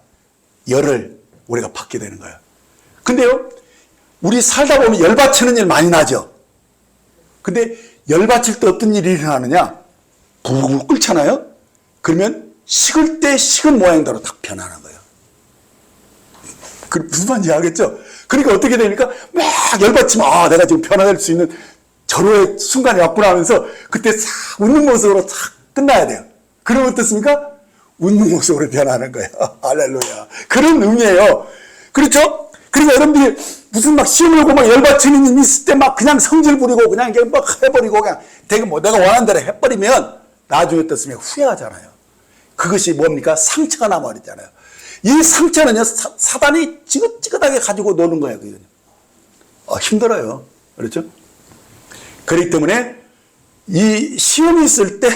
열을 우리가 받게 되는 거예요. 근데요, 우리 살다 보면 열받치는 일 많이 나죠. 근데 열받칠 때 어떤 일이 일어나느냐? 부글부글 끓잖아요? 그러면 식을 때 식은 모양대로 딱 변하는 거예요. 그 무슨 말인지 알겠죠? 그러니까 어떻게 되니까 막 열받치면 아, 내가 지금 변화될 수 있는 절호의 순간이 왔구나 하면서 그때 싹 웃는 모습으로 싹 끝나야 돼요. 그러면 어떻습니까? 웃는 모습으로 변하는 거예요. 할렐루야. 그런 의미예요. 그렇죠? 그리고 여러분들이 무슨 막 시험을 보고 막 열받치는 일이 있을 때 막 그냥 성질 부리고 그냥 이렇게 막 해버리고 그냥 되게 뭐 내가 원하는 대로 해버리면 나중에 어떻습니까? 후회하잖아요. 그것이 뭡니까? 상처가 남아버리잖아요. 이 상처는요, 사단이 지긋지긋하게 가지고 노는 거예요. 힘들어요. 그렇죠? 그렇기 때문에 이 시험이 있을 때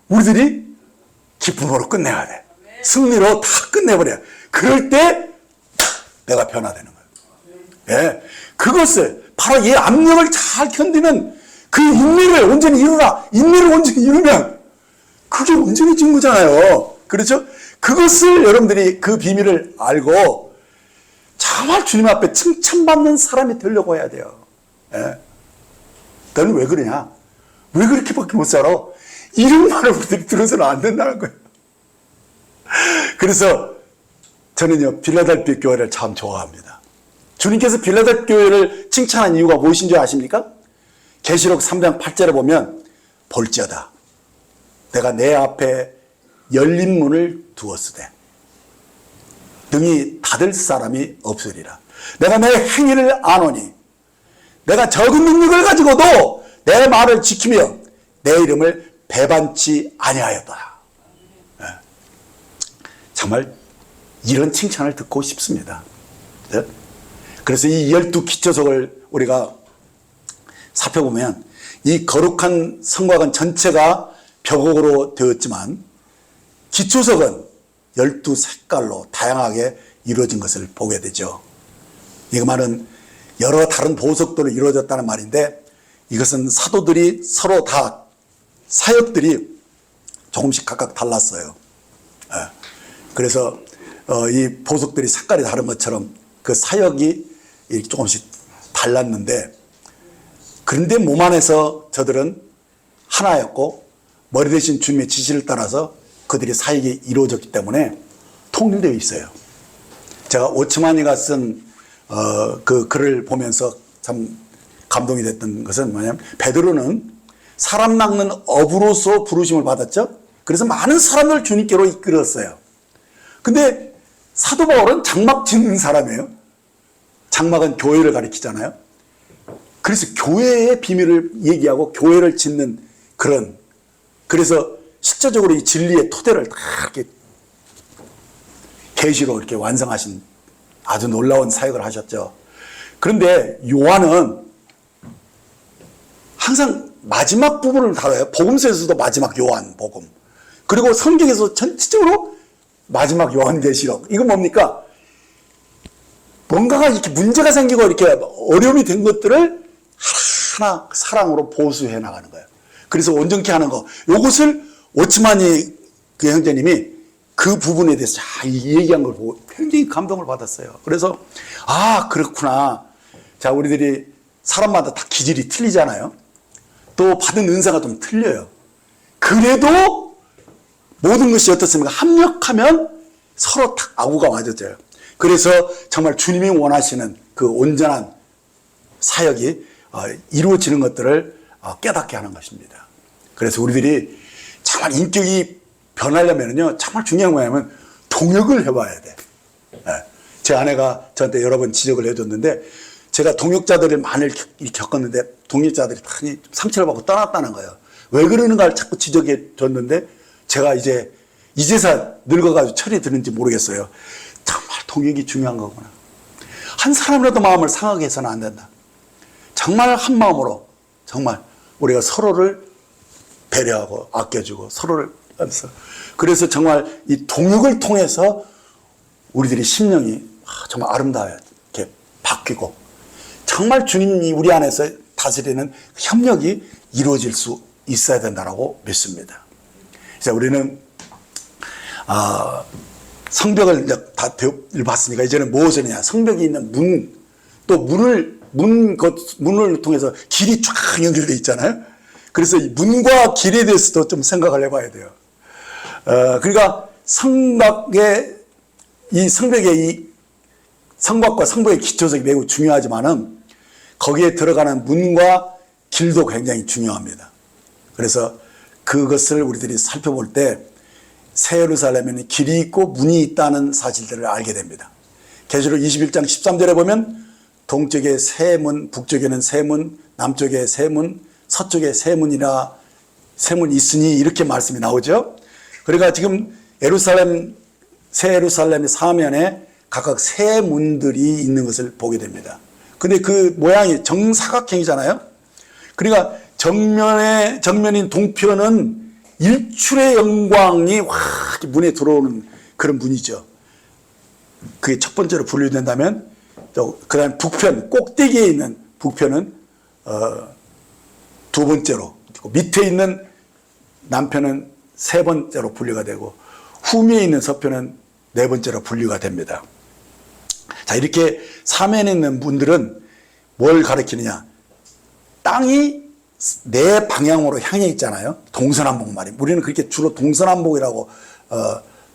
우리들이 기쁨으로 끝내야 돼. 승리로 다 끝내버려요. 그럴 때 내가 변화되는 거예요. 예. 그것을 바로 이 압력을 잘 견디는 그 인내를 온전히 이루라. 인내를 온전히 이루면 그게 온전히 진 거잖아요. 그렇죠? 그것을 여러분들이 그 비밀을 알고 정말 주님 앞에 칭찬받는 사람이 되려고 해야 돼요. 예. 너는 왜 그러냐? 왜 그렇게밖에 못 살아? 이런 말을 우리들이 들어서는 안 된다는 거예요. 그래서 저는요, 빌라델피아 교회를 참 좋아합니다. 주님께서 빌라델피아 교회를 칭찬한 이유가 무엇인 줄 아십니까? 계시록 3장 8절에 보면 볼지어다 내가 내 앞에 열린 문을 두었으되 등이 닫을 사람이 없으리라. 내가 내 행위를 아노니 내가 적은 능력을 가지고도 내 말을 지키며 내 이름을 배반치 아니하였다. 네. 정말 이런 칭찬을 듣고 싶습니다. 네? 그래서 이 12기초석을 우리가 살펴보면 이 거룩한 성곽은 전체가 벽옥으로 되었지만 기초석은 12색깔로 다양하게 이루어진 것을 보게 되죠. 이 말은 여러 다른 보석들로 이루어졌다는 말인데 이것은 사도들이 서로 다 사역들이 조금씩 각각 달랐어요. 그래서 이 보석들이 색깔이 다른 것처럼 그 사역이 조금씩 달랐는데 그런데 몸 안에서 저들은 하나였고 머리 대신 주님의 지시를 따라서 그들이 사역이 이루어졌기 때문에 통일되어 있어요. 제가 오츠마니가 쓴 그 글을 보면서 참 감동이 됐던 것은 뭐냐면 베드로는 사람 낚는 어부로서 부르심을 받았죠. 그래서 많은 사람을 주님께로 이끌었어요. 근데 사도 바울은 장막 짓는 사람이에요. 장막은 교회를 가리키잖아요. 그래서 교회의 비밀을 얘기하고 교회를 짓는 그런, 그래서 실제적으로 이 진리의 토대를 다 이렇게 계시로 이렇게 완성하신 아주 놀라운 사역을 하셨죠. 그런데 요한은 항상 마지막 부분을 다뤄요. 복음서에서도 마지막 요한 복음, 그리고 성경에서 전체적으로 마지막 요한계시록. 이건 뭡니까? 뭔가가 이렇게 문제가 생기고 이렇게 어려움이 된 것들을 하나 사랑으로 보수해 나가는 거예요. 그래서 온전케 하는 거. 요것을 오츠마니 그 형제님이 그 부분에 대해서 잘 얘기한 걸 보고 굉장히 감동을 받았어요. 그래서 아, 그렇구나. 자, 우리들이 사람마다 다 기질이 틀리잖아요. 또 받은 은사가 좀 틀려요. 그래도 모든 것이 어떻습니까? 합력하면 서로 탁 아구가 맞아져요. 그래서 정말 주님이 원하시는 그 온전한 사역이 이루어지는 것들을 깨닫게 하는 것입니다. 그래서 우리들이 정말 인격이 변하려면요, 정말 중요한 거 뭐냐면 동역을 해봐야 돼. 제 아내가 저한테 여러 번 지적을 해줬는데, 제가 동역자들을 많이 겪었는데 동역자들이 다 상처를 받고 떠났다는 거예요. 왜 그러는가를 자꾸 지적해 줬는데 제가 이제서 늙어가지고 철이 드는지 모르겠어요. 정말 동역이 중요한 거구나. 한 사람이라도 마음을 상하게 해서는 안 된다. 정말 한 마음으로 정말 우리가 서로를 배려하고 아껴주고 서로를 하면서, 그래서 정말 이 동역을 통해서 우리들이 심령이 정말 아름다워요. 이렇게 바뀌고 정말 주님이 우리 안에서 다스리는 협력이 이루어질 수 있어야 된다고 믿습니다. 그래서 우리는 성벽을 이제 다 봤으니까 이제는 무엇을 하냐? 성벽이 있는 문, 또 문을 통해서 길이 쫙 연결되어 있잖아요. 그래서 이 문과 길에 대해서도 좀 생각을 해봐야 돼요. 그러니까 성벽의 이 성곽과 성벽의 기초석이 매우 중요하지만은 거기에 들어가는 문과 길도 굉장히 중요합니다. 그래서 그것을 우리들이 살펴볼 때 새 예루살렘에는 길이 있고 문이 있다는 사실들을 알게 됩니다. 계시록 21장 13절에 보면 동쪽에 세 문, 북쪽에는 세 문, 남쪽에 세 문, 서쪽에 세 문이라 세 문이 있으니 이렇게 말씀이 나오죠. 그러니까 지금 새 예루살렘의 사면에 각각 세 문들이 있는 것을 보게 됩니다. 근데 그 모양이 정사각형이잖아요. 그러니까 정면인 동편은 일출의 영광이 확 문에 들어오는 그런 문이죠. 그게 첫 번째로 분류된다면, 또 그다음 북편 꼭대기에 있는 북편은 두 번째로, 밑에 있는 남편은 세 번째로 분류가 되고 후미에 있는 서편은 네 번째로 분류가 됩니다. 자, 이렇게 사면에 있는 문들은 뭘 가리키느냐? 땅이 내 방향으로 향해 있잖아요. 동서남북 말이. 우리는 그렇게 주로 동서남북이라고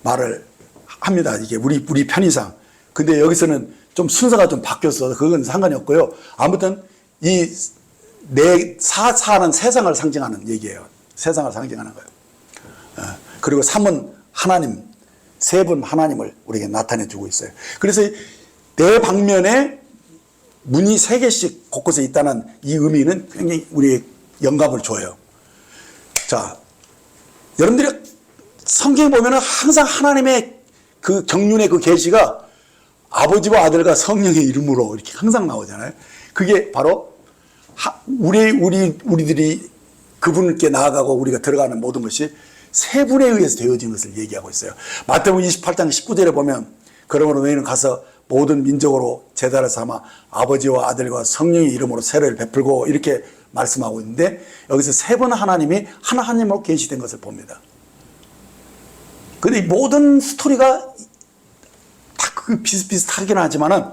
말을 합니다. 이게 우리 편의상. 근데 여기서는 좀 순서가 좀 바뀌었어. 그건 상관이 없고요. 아무튼 이 사는 세상을 상징하는 얘기예요. 세상을 상징하는 거예요. 그리고 3은 하나님, 세 분 하나님을 우리에게 나타내 주고 있어요. 그래서 내 방면에 문이 3개씩 곳곳에 있다는 이 의미는 굉장히 우리의 영감을 줘요. 자, 여러분들이 성경에 보면은 항상 하나님의 그 경륜의 그 계시가 아버지와 아들과 성령의 이름으로 이렇게 항상 나오잖아요. 그게 바로 우리들이 그분께 나아가고 우리가 들어가는 모든 것이 세 분에 의해서 되어진 것을 얘기하고 있어요. 마태복음 28장 19절에 보면 그러므로 너희는 가서 모든 민족으로 제자를 삼아 아버지와 아들과 성령의 이름으로 세례를 베풀고 이렇게 말씀하고 있는데 여기서 세 분 하나님이 하나님으로 계시된 것을 봅니다. 그런데 모든 스토리가 다 그 비슷비슷하긴 하지만은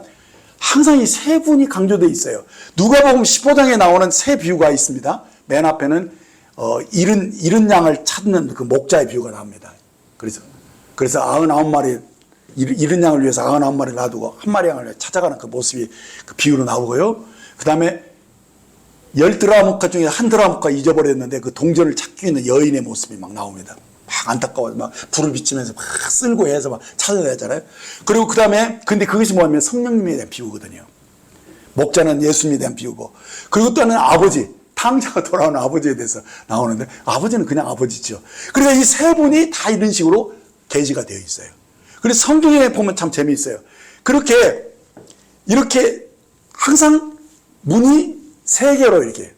항상 이 세 분이 강조되어 있어요. 누가복음 15장에 나오는 세 비유가 있습니다. 맨 앞에는 잃은 양을 찾는 그 목자의 비유가 나옵니다. 그래서 99마리 잃은 양을 위해서 99마리를 놔두고 한 마리 양을 찾아가는 그 모습이 그 비유로 나오고요. 그 다음에 10드라무카 중에 한 드라무카 잊어버렸는데 그 동전을 찾기 있는 여인의 모습이 막 나옵니다. 막 안타까워서 막 불을 비치면서 막 쓸고 해서 막 찾아내잖아요. 그리고 그 다음에 근데 그것이 뭐냐면 성령님에 대한 비유거든요. 목자는 예수님에 대한 비유고 그리고 또 하나는 아버지, 탕자가 돌아오는 아버지에 대해서 나오는데 아버지는 그냥 아버지죠. 그러니까 이 세 분이 다 이런 식으로 계시가 되어 있어요. 그래서 성경에 보면 참 재미있어요. 이렇게 항상 문이 세 개로 이렇게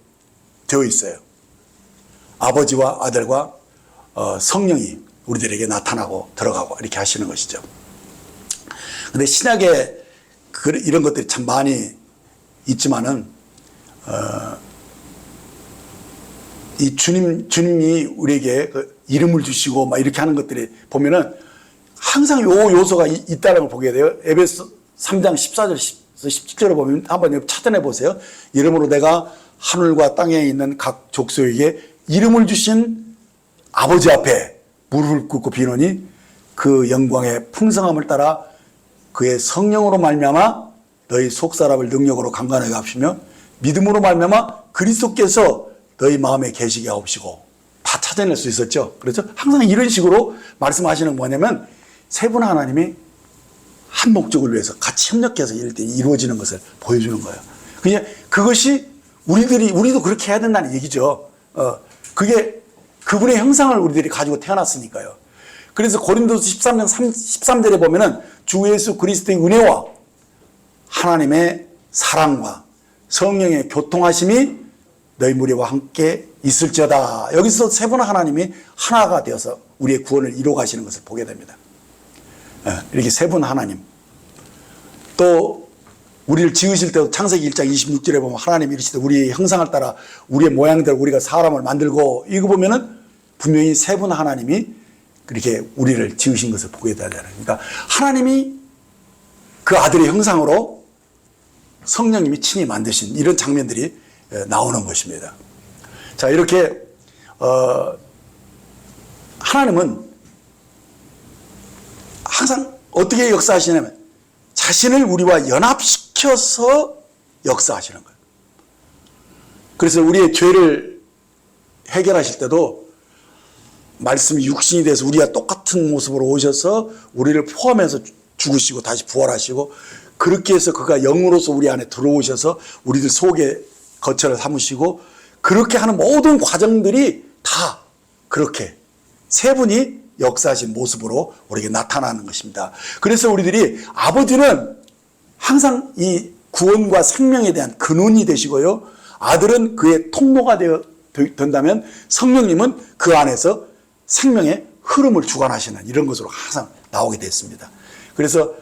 되어 있어요. 아버지와 아들과 성령이 우리들에게 나타나고 들어가고 이렇게 하시는 것이죠. 근데 신약에 이런 것들이 참 많이 있지만은 이 주님이 우리에게 그 이름을 주시고 막 이렇게 하는 것들이 보면은 항상 요 요소가 있다는 걸 보게 돼요. 에베소 3장 14절 17절을 보면 한번 찾아내 보세요. 이름으로 내가 하늘과 땅에 있는 각 족속에게 이름을 주신 아버지 앞에 무릎을 꿇고 비노니 그 영광의 풍성함을 따라 그의 성령으로 말미암아 너희 속사람을 능력으로 강건하게 하시며 믿음으로 말미암아 그리스도께서 너희 마음에 계시게 하옵시고 다 찾아낼 수 있었죠. 그렇죠? 항상 이런 식으로 말씀하시는 건 뭐냐면 세 분 하나님이 한 목적을 위해서 같이 협력해서 이루어지는 것을 보여주는 거예요. 그냥 그것이 우리도 그렇게 해야 된다는 얘기죠. 그게 그분의 형상을 우리들이 가지고 태어났으니까요. 그래서 고린도서 13장 13절에 보면은 주 예수 그리스도의 은혜와 하나님의 사랑과 성령의 교통하심이 너희 무리와 함께 있을지어다. 여기서 세 분 하나님이 하나가 되어서 우리의 구원을 이루어 가시는 것을 보게 됩니다. 이렇게 세 분 하나님. 또 우리를 지으실 때도 창세기 1장 26절에 보면 하나님이 이르시되 우리의 형상을 따라 우리의 모양대로 우리가 사람을 만들고 이거 보면은 분명히 세 분 하나님이 그렇게 우리를 지으신 것을 보게 되잖아요. 그러니까 하나님이 그 아들의 형상으로 성령님이 친히 만드신 이런 장면들이 나오는 것입니다. 자, 이렇게 하나님은 항상 어떻게 역사하시냐면 자신을 우리와 연합시켜서 역사하시는 거예요. 그래서 우리의 죄를 해결하실 때도 말씀이 육신이 돼서 우리와 똑같은 모습으로 오셔서 우리를 포함해서 죽으시고 다시 부활하시고 그렇게 해서 그가 영으로서 우리 안에 들어오셔서 우리들 속에 거처를 삼으시고 그렇게 하는 모든 과정들이 다 그렇게 세 분이 역사하신 모습으로 우리에게 나타나는 것입니다. 그래서 우리들이 아버지는 항상 이 구원과 생명에 대한 근원이 되시고요. 아들은 그의 통로가 된다면 성령님은 그 안에서 생명의 흐름을 주관하시는 이런 것으로 항상 나오게 됐습니다. 그래서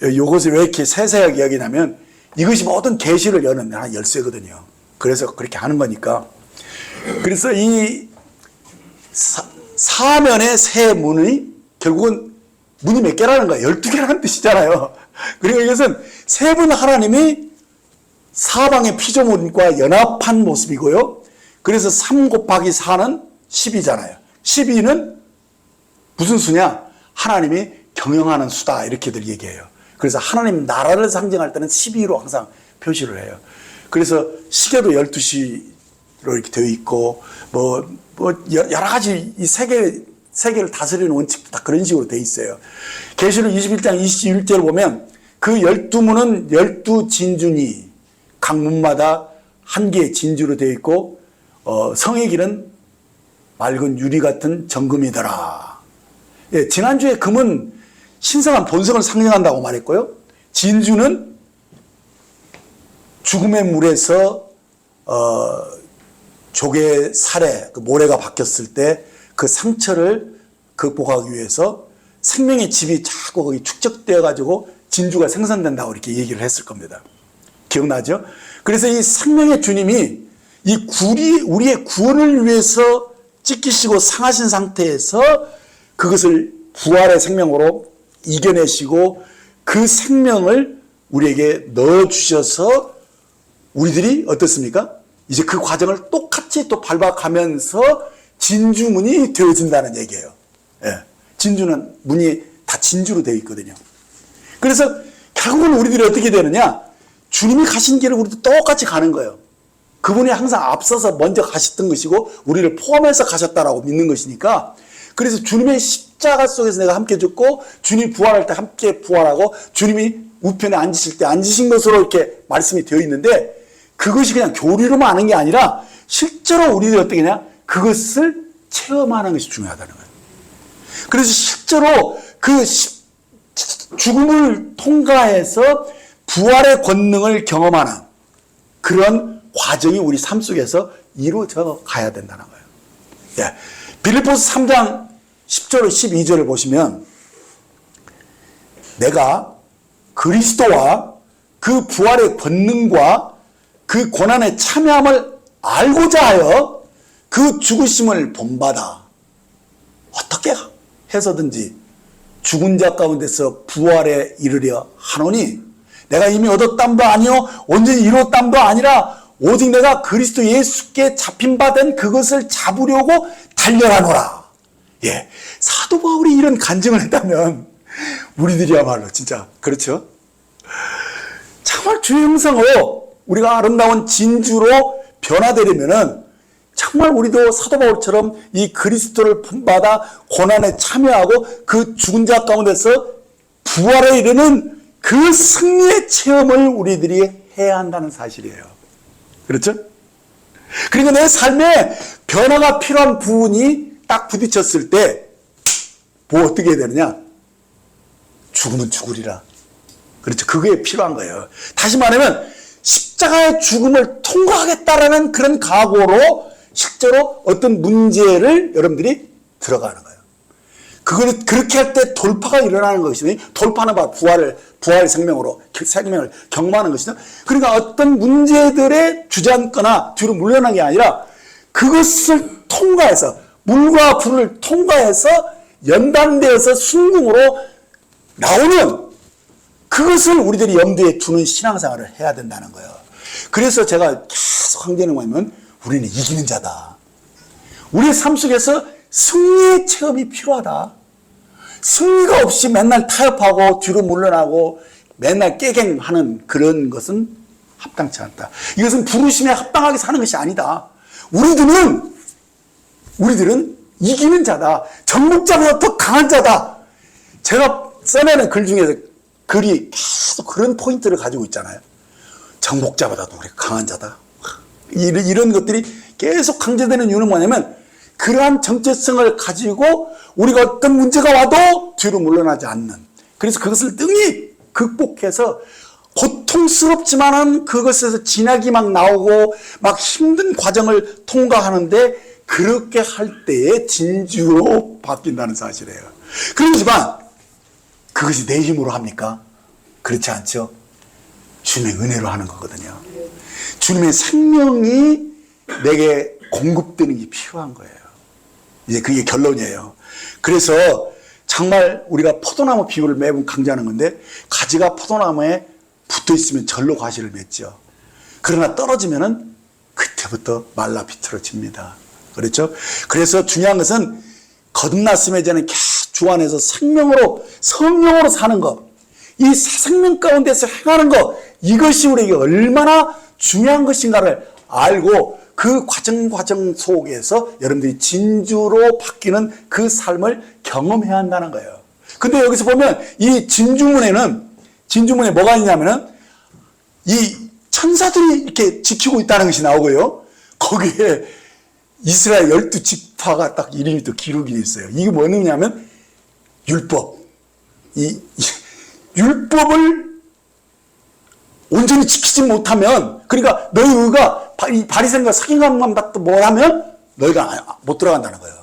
이것을 왜 이렇게 세세하게 이야기냐면 이것이 모든 계시를 여는 하나의 열쇠거든요. 그래서 그렇게 하는 거니까. 그래서 이 사면의 세 문이 결국은 문이 몇 개라는 거예요? 12개라는 뜻이잖아요. 그리고 이것은 세 분 하나님이 사방의 피조물과 연합한 모습이고요. 그래서 3 곱하기 4는 10이잖아요. 12는 무슨 수냐? 하나님이 경영하는 수다 이렇게들 얘기해요. 그래서 하나님 나라를 상징할 때는 12로 항상 표시를 해요. 그래서 시계도 12시로 이렇게 되어 있고 여러 가지 이 세계를 다스리는 원칙도 다 그런 식으로 되어 있어요. 계시록 21장 21절을 보면 그 12문은 12진주니 각 문마다 한 개의 진주로 되어 있고 성의 길은 맑은 유리 같은 정금이더라. 예, 지난주에 금은 신성한 본성을 상징한다고 말했고요. 진주는 죽음의 물에서 조개 살에 그 모래가 박혔을 때 그 상처를 극복하기 위해서 생명의 즙이 자꾸 거기 축적되어 가지고 진주가 생산된다고 이렇게 얘기를 했을 겁니다. 기억나죠? 그래서 이 생명의 주님이 우리의 구원을 위해서 찢기시고 상하신 상태에서 그것을 부활의 생명으로 이겨내시고 그 생명을 우리에게 넣어주셔서 우리들이 어떻습니까? 이제 그 과정을 똑같이 또 밟아가면서 진주문이 되어진다는 얘기예요. 예. 진주는 문이 다 진주로 되어 있거든요. 그래서 결국은 우리들이 어떻게 되느냐? 주님이 가신 길을 우리도 똑같이 가는 거예요. 그분이 항상 앞서서 먼저 가셨던 것이고 우리를 포함해서 가셨다라고 믿는 것이니까 그래서 주님의 십자가 속에서 내가 함께 죽고 주님이 부활할 때 함께 부활하고 주님이 우편에 앉으실 때 앉으신 것으로 이렇게 말씀이 되어 있는데 그것이 그냥 교리로만 아는 게 아니라 실제로 우리들이 어떻게 하냐? 그것을 체험하는 것이 중요하다는 거예요. 그래서 실제로 그 죽음을 통과해서 부활의 권능을 경험하는 그런 과정이 우리 삶 속에서 이루어져 가야 된다는 거예요. 예. 빌립보서 3장 10절 12절을 보시면 내가 그리스도와 그 부활의 권능과 그 고난에 참여함을 알고자 하여 그 죽으심을 본받아 어떻게 해서든지 죽은 자 가운데서 부활에 이르려 하노니 내가 이미 얻었담도 아니요 온전히 이뤘담도 아니라 오직 내가 그리스도 예수께 잡힌 바 된 그것을 잡으려고 달려가노라. 예, 사도 바울이 이런 간증을 했다면 우리들이야말로 진짜 그렇죠? 정말 주의 형상으로 우리가 아름다운 진주로 변화되려면은 정말 우리도 사도 바울처럼 이 그리스도를 본받아 고난에 참여하고 그 죽은 자 가운데서 부활에 이르는 그 승리의 체험을 우리들이 해야 한다는 사실이에요. 그렇죠? 그리고 내 삶에 변화가 필요한 부분이 딱 부딪혔을 때 뭐 어떻게 해야 되느냐? 죽으면 죽으리라. 그렇죠? 그게 필요한 거예요. 다시 말하면 십자가의 죽음을 통과하겠다라는 그런 각오로 실제로 어떤 문제를 여러분들이 들어가는 거예요. 그걸 그렇게 할 때 돌파가 일어나는 것이니 돌파는 바로 부활의 생명을 경험하는 것이죠. 그러니까 어떤 문제들에 주저앉거나 뒤로 물러나는 게 아니라 그것을 통과해서 물과 불을 통과해서 연단되어서 순궁으로 나오는 그것을 우리들이 염두에 두는 신앙생활을 해야 된다는 거예요. 그래서 제가 계속 강조하는 거 뭐냐면 우리는 이기는 자다. 우리의 삶 속에서 승리의 체험이 필요하다. 승리가 없이 맨날 타협하고 뒤로 물러나고 맨날 깨갱하는 그런 것은 합당치 않다. 이것은 부르심에 합당하게 사는 것이 아니다. 우리들은 이기는 자다. 정복자보다 더 강한 자다. 제가 써내는 글 중에서 글이 계속 그런 포인트를 가지고 있잖아요. 정복자보다도 우리가 강한 자다. 이런 것들이 계속 강조되는 이유는 뭐냐면 그러한 정체성을 가지고 우리가 어떤 문제가 와도 뒤로 물러나지 않는, 그래서 그것을 능히 극복해서 고통스럽지만은 그것에서 진학이 막 나오고 막 힘든 과정을 통과하는데 그렇게 할 때에 진주로 바뀐다는 사실이에요. 그렇지만 그것이 내 힘으로 합니까? 그렇지 않죠. 주님의 은혜로 하는 거거든요. 주님의 생명이 내게 공급되는 게 필요한 거예요. 이제 그게 결론이에요. 그래서 정말 우리가 포도나무 비유를 매번 강조하는 건데, 가지가 포도나무에 붙어 있으면 절로 과실을 맺죠. 그러나 떨어지면은 그때부터 말라 비틀어집니다. 그렇죠? 그래서 중요한 것은 거듭났음에 저는 계속 주 안에서 생명으로, 성령으로 사는 것, 이 생명 가운데서 행하는 것, 이것이 우리에게 얼마나 중요한 것인가를 알고 그 과정 속에서 여러분들이 진주로 바뀌는 그 삶을 경험해야 한다는 거예요. 근데 여기서 보면 이 진주문에 뭐가 있냐면은 이 천사들이 이렇게 지키고 있다는 것이 나오고요. 거기에 이스라엘 12지파가 딱 이름이 또 기록이 있어요. 이게 뭐냐면 율법. 이 율법을 온전히 지키지 못하면, 그러니까 너희 의가 이 바리새인과 사기감만 받고 뭐하면 너희가 못 들어간다는 거예요.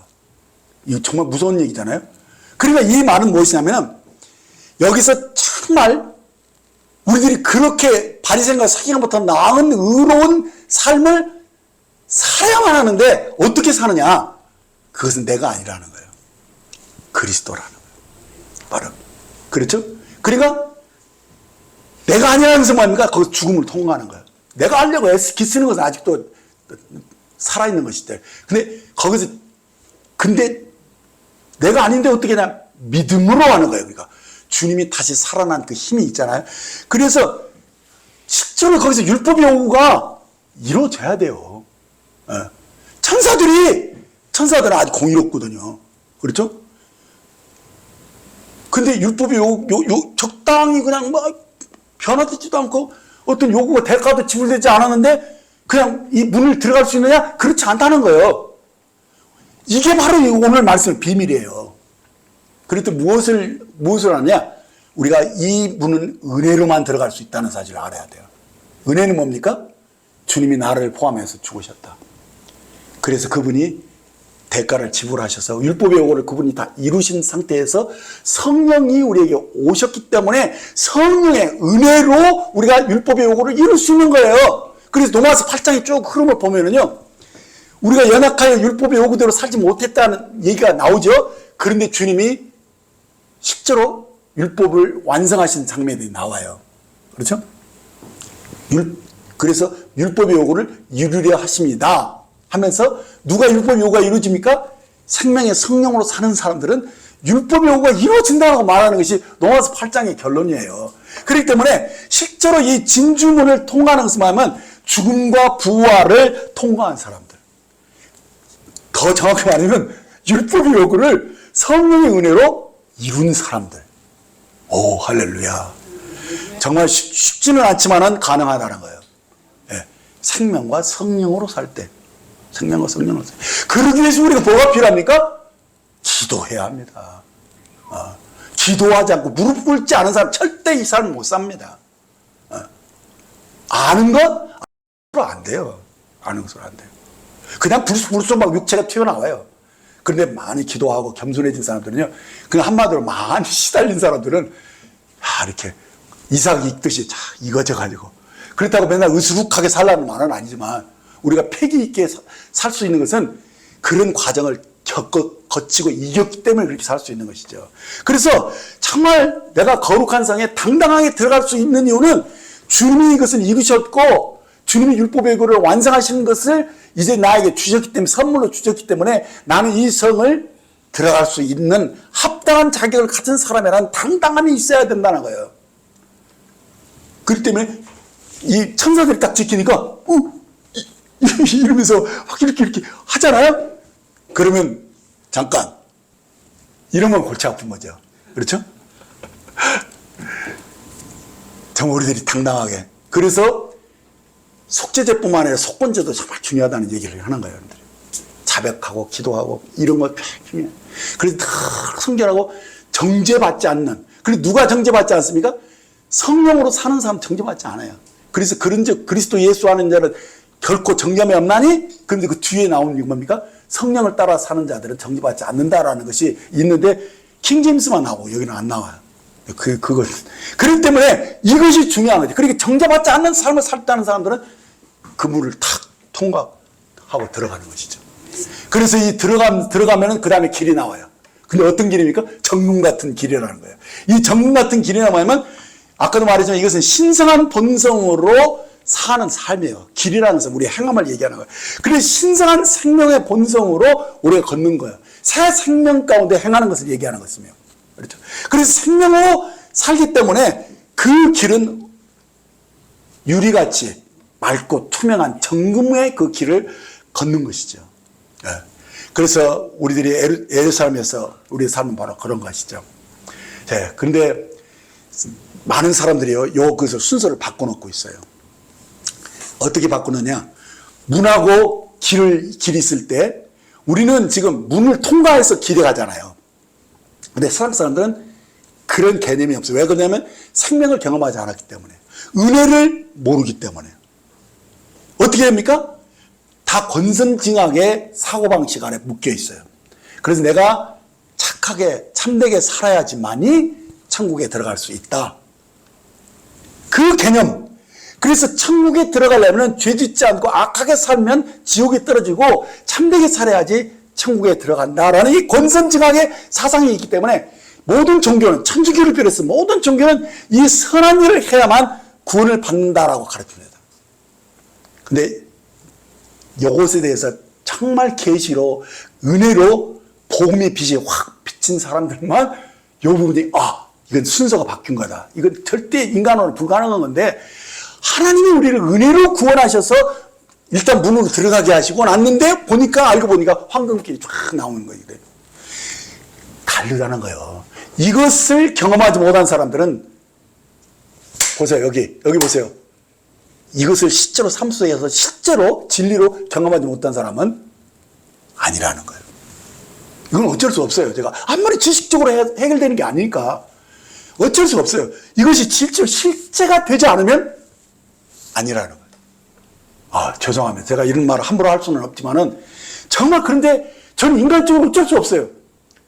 이거 정말 무서운 얘기잖아요. 그러니까 이 말은 무엇이냐면, 여기서 정말 우리들이 그렇게 바리새인과 사기감부터 나은 의로운 삶을 살아야만 하는데 어떻게 사느냐? 그것은 내가 아니라는 거예요. 그리스도라는 거예요. 바로. 그렇죠? 그러니까 내가 아니라는 것은 뭡니까? 거기서 죽음을 통과하는 거예요. 내가 하려고 애쓰는 것은 아직도 살아있는 것이죠. 근데 내가 아닌데 어떻게 하냐? 믿음으로 하는 거예요. 그러니까 주님이 다시 살아난 그 힘이 있잖아요. 그래서 실제로 거기서 율법의 요구가 이루어져야 돼요. 천사들은 아주 공의롭거든요. 그렇죠? 근데 율법의 적당히 그냥 변화되지도 않고 어떤 요구가 대가도 지불되지 않았는데 그냥 이 문을 들어갈 수 있느냐? 그렇지 않다는 거예요. 이게 바로 오늘 말씀의 비밀이에요. 그래도 무엇을 하냐? 우리가 이 문은 은혜로만 들어갈 수 있다는 사실을 알아야 돼요. 은혜는 뭡니까? 주님이 나를 포함해서 죽으셨다. 그래서 그분이 대가를 지불하셔서 율법의 요구를 그분이 다 이루신 상태에서 성령이 우리에게 오셨기 때문에 성령의 은혜로 우리가 율법의 요구를 이룰 수 있는 거예요. 그래서 로마서 8장의 쭉 흐름을 보면은요, 우리가 연약하여 율법의 요구대로 살지 못했다는 얘기가 나오죠. 그런데 주님이 실제로 율법을 완성하신 장면이 나와요. 그렇죠? 그래서 율법의 요구를 이루려 하십니다 하면서 누가 율법의 요구가 이루어집니까? 생명의 성령으로 사는 사람들은 율법의 요구가 이루어진다고 말하는 것이 로마서 8장의 결론이에요. 그렇기 때문에 실제로 이 진주문을 통과하는 것은 뭐냐면 죽음과 부활을 통과한 사람들. 더 정확히 말하면 율법의 요구를 성령의 은혜로 이룬 사람들. 오, 할렐루야. 정말 쉽지는 않지만은 가능하다는 거예요. 예. 생명과 성령으로 살 때. 생명과 성령으로 살 때. 그러기 위해서 우리가 뭐가 필요합니까? 기도해야 합니다. 기도하지 않고 무릎 꿇지 않은 사람 절대 이 삶을 못 삽니다. 아는 것? 안 돼요. 아는 것으로 안 돼요. 그냥 불쑥 막 육체가 튀어나와요. 그런데 많이 기도하고 겸손해진 사람들은요, 그냥 한마디로 많이 시달린 사람들은, 이렇게 이삭이 읽듯이 이거저 가지고. 그렇다고 맨날 으스룩하게 살라는 말은 아니지만, 우리가 패기 있게 살 수 있는 것은 그런 과정을 거치고 이겼기 때문에 그렇게 살 수 있는 것이죠. 그래서 정말 내가 거룩한 성에 당당하게 들어갈 수 있는 이유는 주님이 이것을 이루셨고, 주님이 율법의 요구를 완성하시는 것을 이제 나에게 주셨기 때문에, 선물로 주셨기 때문에 나는 이 성을 들어갈 수 있는 합당한 자격을 가진 사람이라는 당당함이 있어야 된다는 거예요. 그렇기 때문에 이 천사들이 딱 지키니까 이러면서 확 이렇게 하잖아요. 그러면 잠깐 이러면 골치 아픈 거죠. 그렇죠? 정말 우리들이 당당하게. 그래서 속죄제뿐만 아니라 속건제도 정말 중요하다는 얘기를 하는 거예요. 여러분들이. 자백하고 기도하고 이런 거 중요해요. 그래서 다 성결하고 정죄받지 않는. 그리고 누가 정죄받지 않습니까? 성령으로 사는 사람 정죄받지 않아요. 그래서 그런즉 그리스도 예수 하는 자는 결코 정죄함이 없나니? 그런데 그 뒤에 나오는 게 뭡니까? 성령을 따라 사는 자들은 정죄받지 않는다라는 것이 있는데 킹제임스만 나오고 여기는 안 나와요. 그걸. 그렇기 때문에 이것이 중요한 거죠. 그러니까 정죄받지 않는 삶을 살다는 사람들은 그 문을 탁 통과하고 들어가는 것이죠. 그래서 이 들어가면은 그 다음에 길이 나와요. 근데 어떤 길입니까? 정문 같은 길이라는 거예요. 이 정문 같은 길이나 뭐냐면 아까도 말했지만 이것은 신성한 본성으로 사는 삶이에요. 길이라는 것은 우리의 행함을 얘기하는 거예요. 그래서 신성한 생명의 본성으로 우리가 걷는 거예요. 새 생명 가운데 행하는 것을 얘기하는 것이며. 그렇죠. 그래서 생명으로 살기 때문에 그 길은 유리같이 맑고 투명한 정금의 그 길을 걷는 것이죠. 네. 그래서 우리들이 예루살렘에서 우리의 삶은 바로 그런 것이죠. 네. 그런데 많은 사람들이요, 그것을 순서를 바꿔놓고 있어요. 어떻게 바꾸느냐? 문하고 길이 있을 때 우리는 지금 문을 통과해서 길에 가잖아요. 근데 세상 사람들은 그런 개념이 없어요. 왜 그러냐면 생명을 경험하지 않았기 때문에. 은혜를 모르기 때문에. 어떻게 됩니까? 다 권선징악의 사고방식 안에 묶여 있어요. 그래서 내가 착하게 참되게 살아야지만이 천국에 들어갈 수 있다. 그 개념. 그래서 천국에 들어가려면 죄 짓지 않고 악하게 살면 지옥에 떨어지고 참되게 살아야지 천국에 들어간다라는 이 권선징악의 사상이 있기 때문에 모든 종교는, 천주교를 비롯해서 모든 종교는 이 선한 일을 해야만 구원을 받는다라고 가르칩니다. 근데 이것에 대해서 정말 계시로 은혜로 복음의 빛이 확 비친 사람들만 이 부분이 이건 순서가 바뀐 거다. 이건 절대 인간으로는 불가능한 건데 하나님이 우리를 은혜로 구원하셔서 일단 문으로 들어가게 하시고 났는데 알고 보니까 황금길이 쫙 나오는 거예요. 다르다는 거예요. 이것을 경험하지 못한 사람들은 보세요. 여기 보세요. 이것을 실제로 삶 속에서 실제로 진리로 경험하지 못한 사람은 아니라는 거예요. 이건 어쩔 수 없어요. 제가 아무리 지식적으로 해결되는 게 아니니까 어쩔 수 없어요. 이것이 실제가 되지 않으면 아니라는 거예요. 죄송합니다. 제가 이런 말을 함부로 할 수는 없지만은 정말 그런데 저는 인간적으로 어쩔 수 없어요.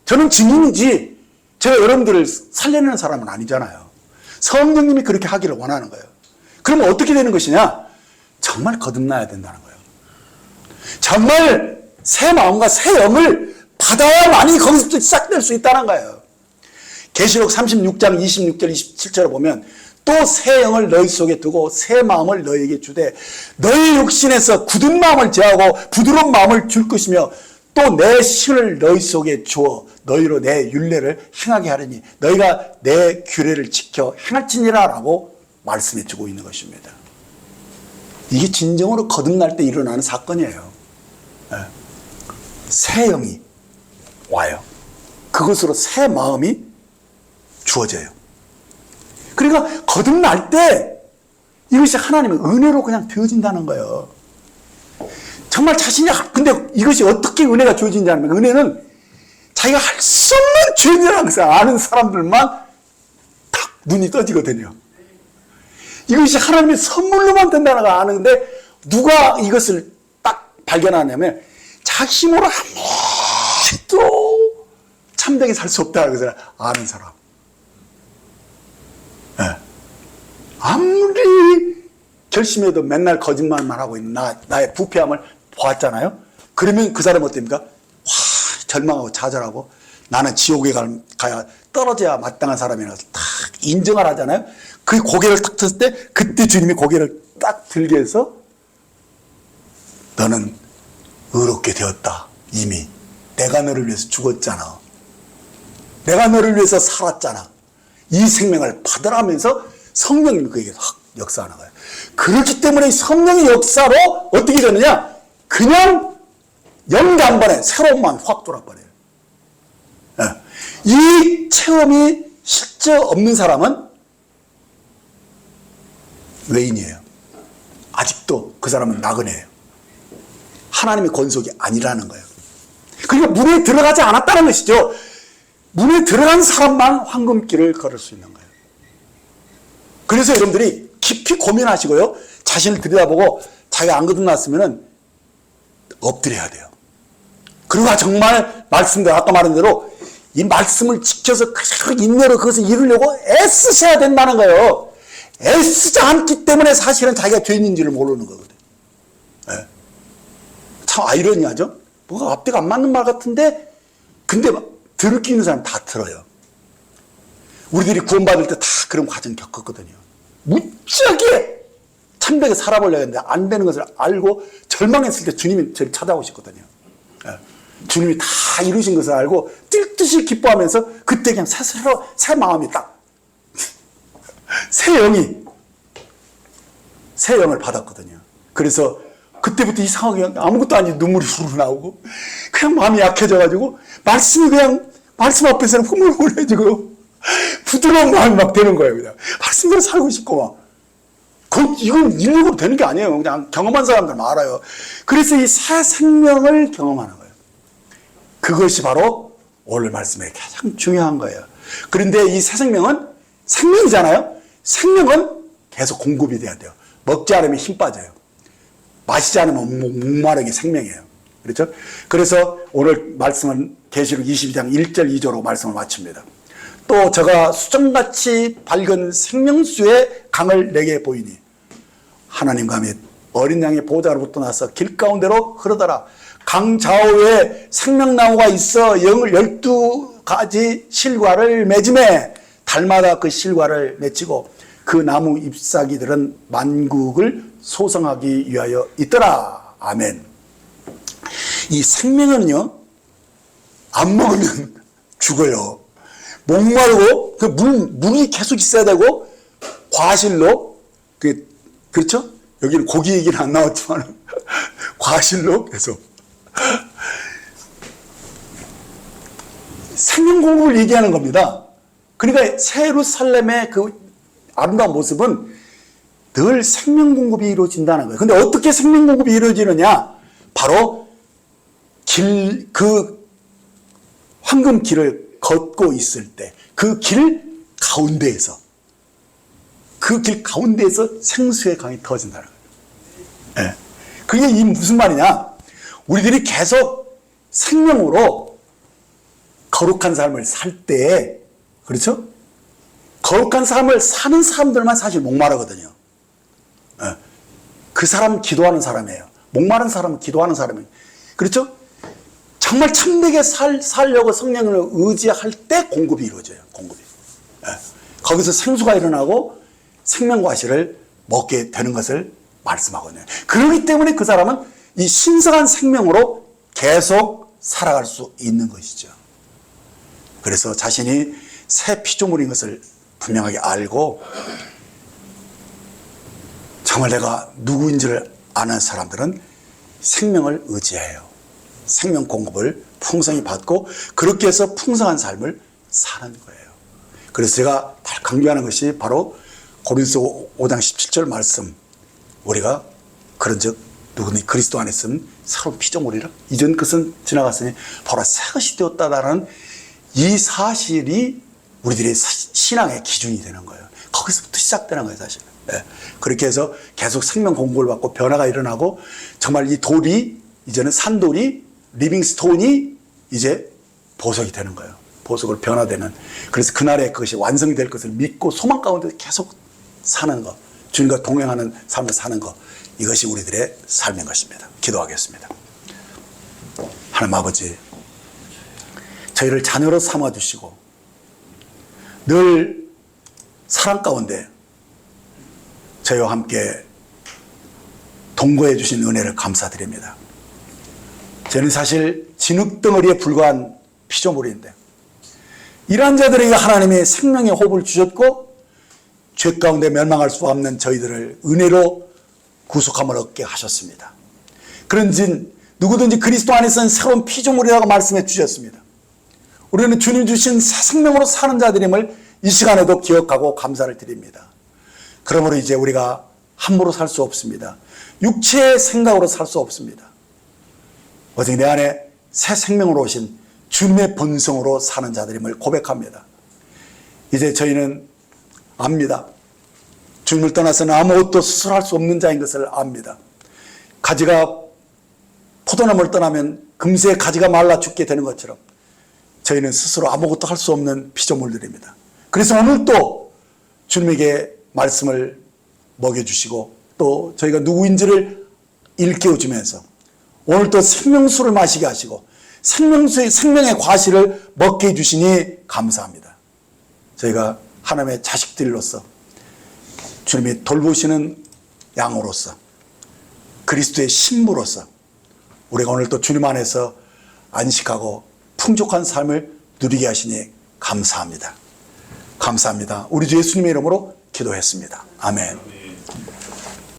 저는 증인이지 제가 여러분들을 살려내는 사람은 아니잖아요. 성령님이 그렇게 하기를 원하는 거예요. 그러면 어떻게 되는 것이냐? 정말 거듭나야 된다는 거예요. 정말 새 마음과 새 영을 받아야만이 거기서부터 시작될 수 있다는 거예요. 계시록 36장 26절 27절을 보면 또 새 영을 너희 속에 두고 새 마음을 너희에게 주되 너희 육신에서 굳은 마음을 제하고 부드러운 마음을 줄 것이며 또 내 신을 너희 속에 주어 너희로 내 율례를 행하게 하리니 너희가 내 규례를 지켜 행할지니라 라고 말씀해 주고 있는 것입니다. 이게 진정으로 거듭날 때 일어나는 사건이에요. 새 영이 와요. 그것으로 새 마음이 주어져요. 그러니까 거듭날 때 이것이 하나님의 은혜로 그냥 되어진다는 거예요. 정말 자신이, 근데 이것이 어떻게 은혜가 주어진다는 거예요. 은혜는 자기가 할 수 없는 죄인이라는 것을 아는 사람들만 딱 눈이 떠지거든요. 이것이 하나님의 선물로만 된다는 걸 아는데 누가 이것을 딱 발견하냐면 자기 힘으로 아무것도 참되게 살 수 없다는 것을 아는 사람. 아무리 결심해도 맨날 거짓말만 하고 있는 나의 부패함을 보았잖아요. 그러면 그 사람은 어떻습니까? 절망하고 좌절하고 나는 지옥에 가야 떨어져야 마땅한 사람이라서 딱 인정을 하잖아요. 그 고개를 딱 쳤을 때 그때 주님이 고개를 딱 들게 해서 너는 의롭게 되었다. 이미 내가 너를 위해서 죽었잖아. 내가 너를 위해서 살았잖아. 이 생명을 받으라면서 성령님이 그에게 확 역사하는 거예요. 그렇기 때문에 성령의 역사로 어떻게 되느냐? 그냥 연기 한 번에 새로운 마음이 확 돌아버려요. 이 체험이 실제 없는 사람은 외인이에요. 아직도 그 사람은 나그네예요. 하나님의 권속이 아니라는 거예요. 그러니까 문에 들어가지 않았다는 것이죠. 문에 들어간 사람만 황금길을 걸을 수 있는 거예요. 그래서 여러분들이 깊이 고민하시고요. 자신을 들여다보고 자기가 안 거듭났으면 엎드려야 돼요. 그리고 정말 말씀대로 아까 말한 대로 이 말씀을 지켜서 인내로 그것을 이루려고 애쓰셔야 된다는 거예요. 애쓰지 않기 때문에 사실은 자기가 죄인인지를 모르는 거거든요. 네. 참 아이러니하죠? 뭐가 앞뒤가 안 맞는 말 같은데 근데 들을 수 있는 사람 다 들어요. 우리들이 구원받을 때 다 그런 과정 겪었거든요. 무지하게 참되게 살아보려고 했는데 안 되는 것을 알고 절망했을 때 주님이 저를 찾아오셨거든요. 예. 주님이 다 이루신 것을 알고 뛸 듯이 기뻐하면서 그때 그냥 새 마음이 딱 새 영을 받았거든요. 그래서 그때부터 이상하게 아무것도 아닌 눈물이 후루 나오고 그냥 마음이 약해져가지고 말씀이 그냥 말씀 앞에서는 흐물흐물해지고 부드러운 마음이 막 되는 거예요. 그냥 말씀대로 살고 싶고 막. 이건 인력으로 되는 게 아니에요. 그냥 경험한 사람들은 알아요. 그래서 이 새 생명을 경험하는 거예요. 그것이 바로 오늘 말씀에 가장 중요한 거예요. 그런데 이 새 생명은 생명이잖아요. 생명은 계속 공급이 돼야 돼요. 먹지 않으면 힘 빠져요. 마시지 않으면 목마르게 생명이에요. 그렇죠? 그래서 오늘 말씀은 계시록 22장 1절 2절로 말씀을 마칩니다. 또 저가 수정같이 밝은 생명수의 강을 내게 보이니 하나님과 및 어린 양의 보좌로부터 나서 길 가운데로 흐르더라. 강 좌우에 생명나무가 있어 12가지 실과를 맺음에 달마다 그 실과를 맺히고 그 나무 잎사귀들은 만국을 소성하기 위하여 있더라. 아멘. 이 생명은요, 안 먹으면 죽어요. 목마르고, 물이 계속 있어야 되고, 과실로, 그렇죠? 여기는 고기 얘기는 안 나왔지만, 과실로 계속. 생명 공급을 얘기하는 겁니다. 그러니까 새 예루살렘의 그 아름다운 모습은 늘 생명 공급이 이루어진다는 거예요. 근데 어떻게 생명 공급이 이루어지느냐? 바로 그 황금 길을 걷고 있을 때 그 길 가운데에서 생수의 강이 터진다는 거예요. 네. 그게 이 무슨 말이냐? 우리들이 계속 생명으로 거룩한 삶을 살 때, 그렇죠? 거룩한 삶을 사는 사람들만 사실 목마르거든요. 네. 그 사람은 기도하는 사람이에요. 목마른 사람은 기도하는 사람이에요. 그렇죠? 정말 참되게 살려고 성령을 의지할 때 공급이 이루어져요. 공급이. 네. 거기서 생수가 일어나고 생명과실을 먹게 되는 것을 말씀하거든요. 그렇기 때문에 그 사람은 이 신성한 생명으로 계속 살아갈 수 있는 것이죠. 그래서 자신이 새 피조물인 것을 분명하게 알고 정말 내가 누구인지를 아는 사람들은 생명을 의지해요. 생명 공급을 풍성히 받고 그렇게 해서 풍성한 삶을 사는 거예요. 그래서 제가 강조하는 것이 바로 고린도서 5장 17절 말씀, 우리가 그런즉 누구니 그리스도 안에 있으면 새로운 피조물이라 이전 것은 지나갔으니 바로 새 것이 되었다라는 이 사실이 우리들의 신앙의 기준이 되는 거예요. 거기서부터 시작되는 거예요, 사실. 네. 그렇게 해서 계속 생명 공급을 받고 변화가 일어나고 정말 이 돌이 이제는 산돌이 리빙스톤이 이제 보석이 되는 거예요. 보석으로 변화되는. 그래서 그날에 그것이 완성될 것을 믿고 소망 가운데 계속 사는 것, 주님과 동행하는 삶을 사는 것, 이것이 우리들의 삶인 것입니다. 기도하겠습니다. 하나님 아버지, 저희를 자녀로 삼아주시고 늘 사랑 가운데 저희와 함께 동거해 주신 은혜를 감사드립니다. 저는 사실 진흙덩어리에 불과한 피조물인데 이러한 자들에게 하나님의 생명의 호흡을 주셨고 죄 가운데 멸망할 수 없는 저희들을 은혜로 구속함을 얻게 하셨습니다. 그런즉 누구든지 그리스도 안에서는 새로운 피조물이라고 말씀해 주셨습니다. 우리는 주님 주신 새 생명으로 사는 자들임을 이 시간에도 기억하고 감사를 드립니다. 그러므로 이제 우리가 함부로 살 수 없습니다. 육체의 생각으로 살 수 없습니다. 오직 내 안에 새 생명으로 오신 주님의 본성으로 사는 자들임을 고백합니다. 이제 저희는 압니다. 주님을 떠나서는 아무것도 스스로 할 수 없는 자인 것을 압니다. 가지가 포도나무를 떠나면 금세 가지가 말라 죽게 되는 것처럼 저희는 스스로 아무것도 할 수 없는 피조물들입니다. 그래서 오늘 또 주님에게 말씀을 먹여주시고 또 저희가 누구인지를 일깨워주면서 오늘 또 생명수를 마시게 하시고 생명의 과실을 먹게 해주시니 감사합니다. 저희가 하나님의 자식들로서 주님이 돌보시는 양으로서 그리스도의 신부로서 우리가 오늘 또 주님 안에서 안식하고 풍족한 삶을 누리게 하시니 감사합니다. 감사합니다. 우리 주 예수님의 이름으로 기도했습니다. 아멘.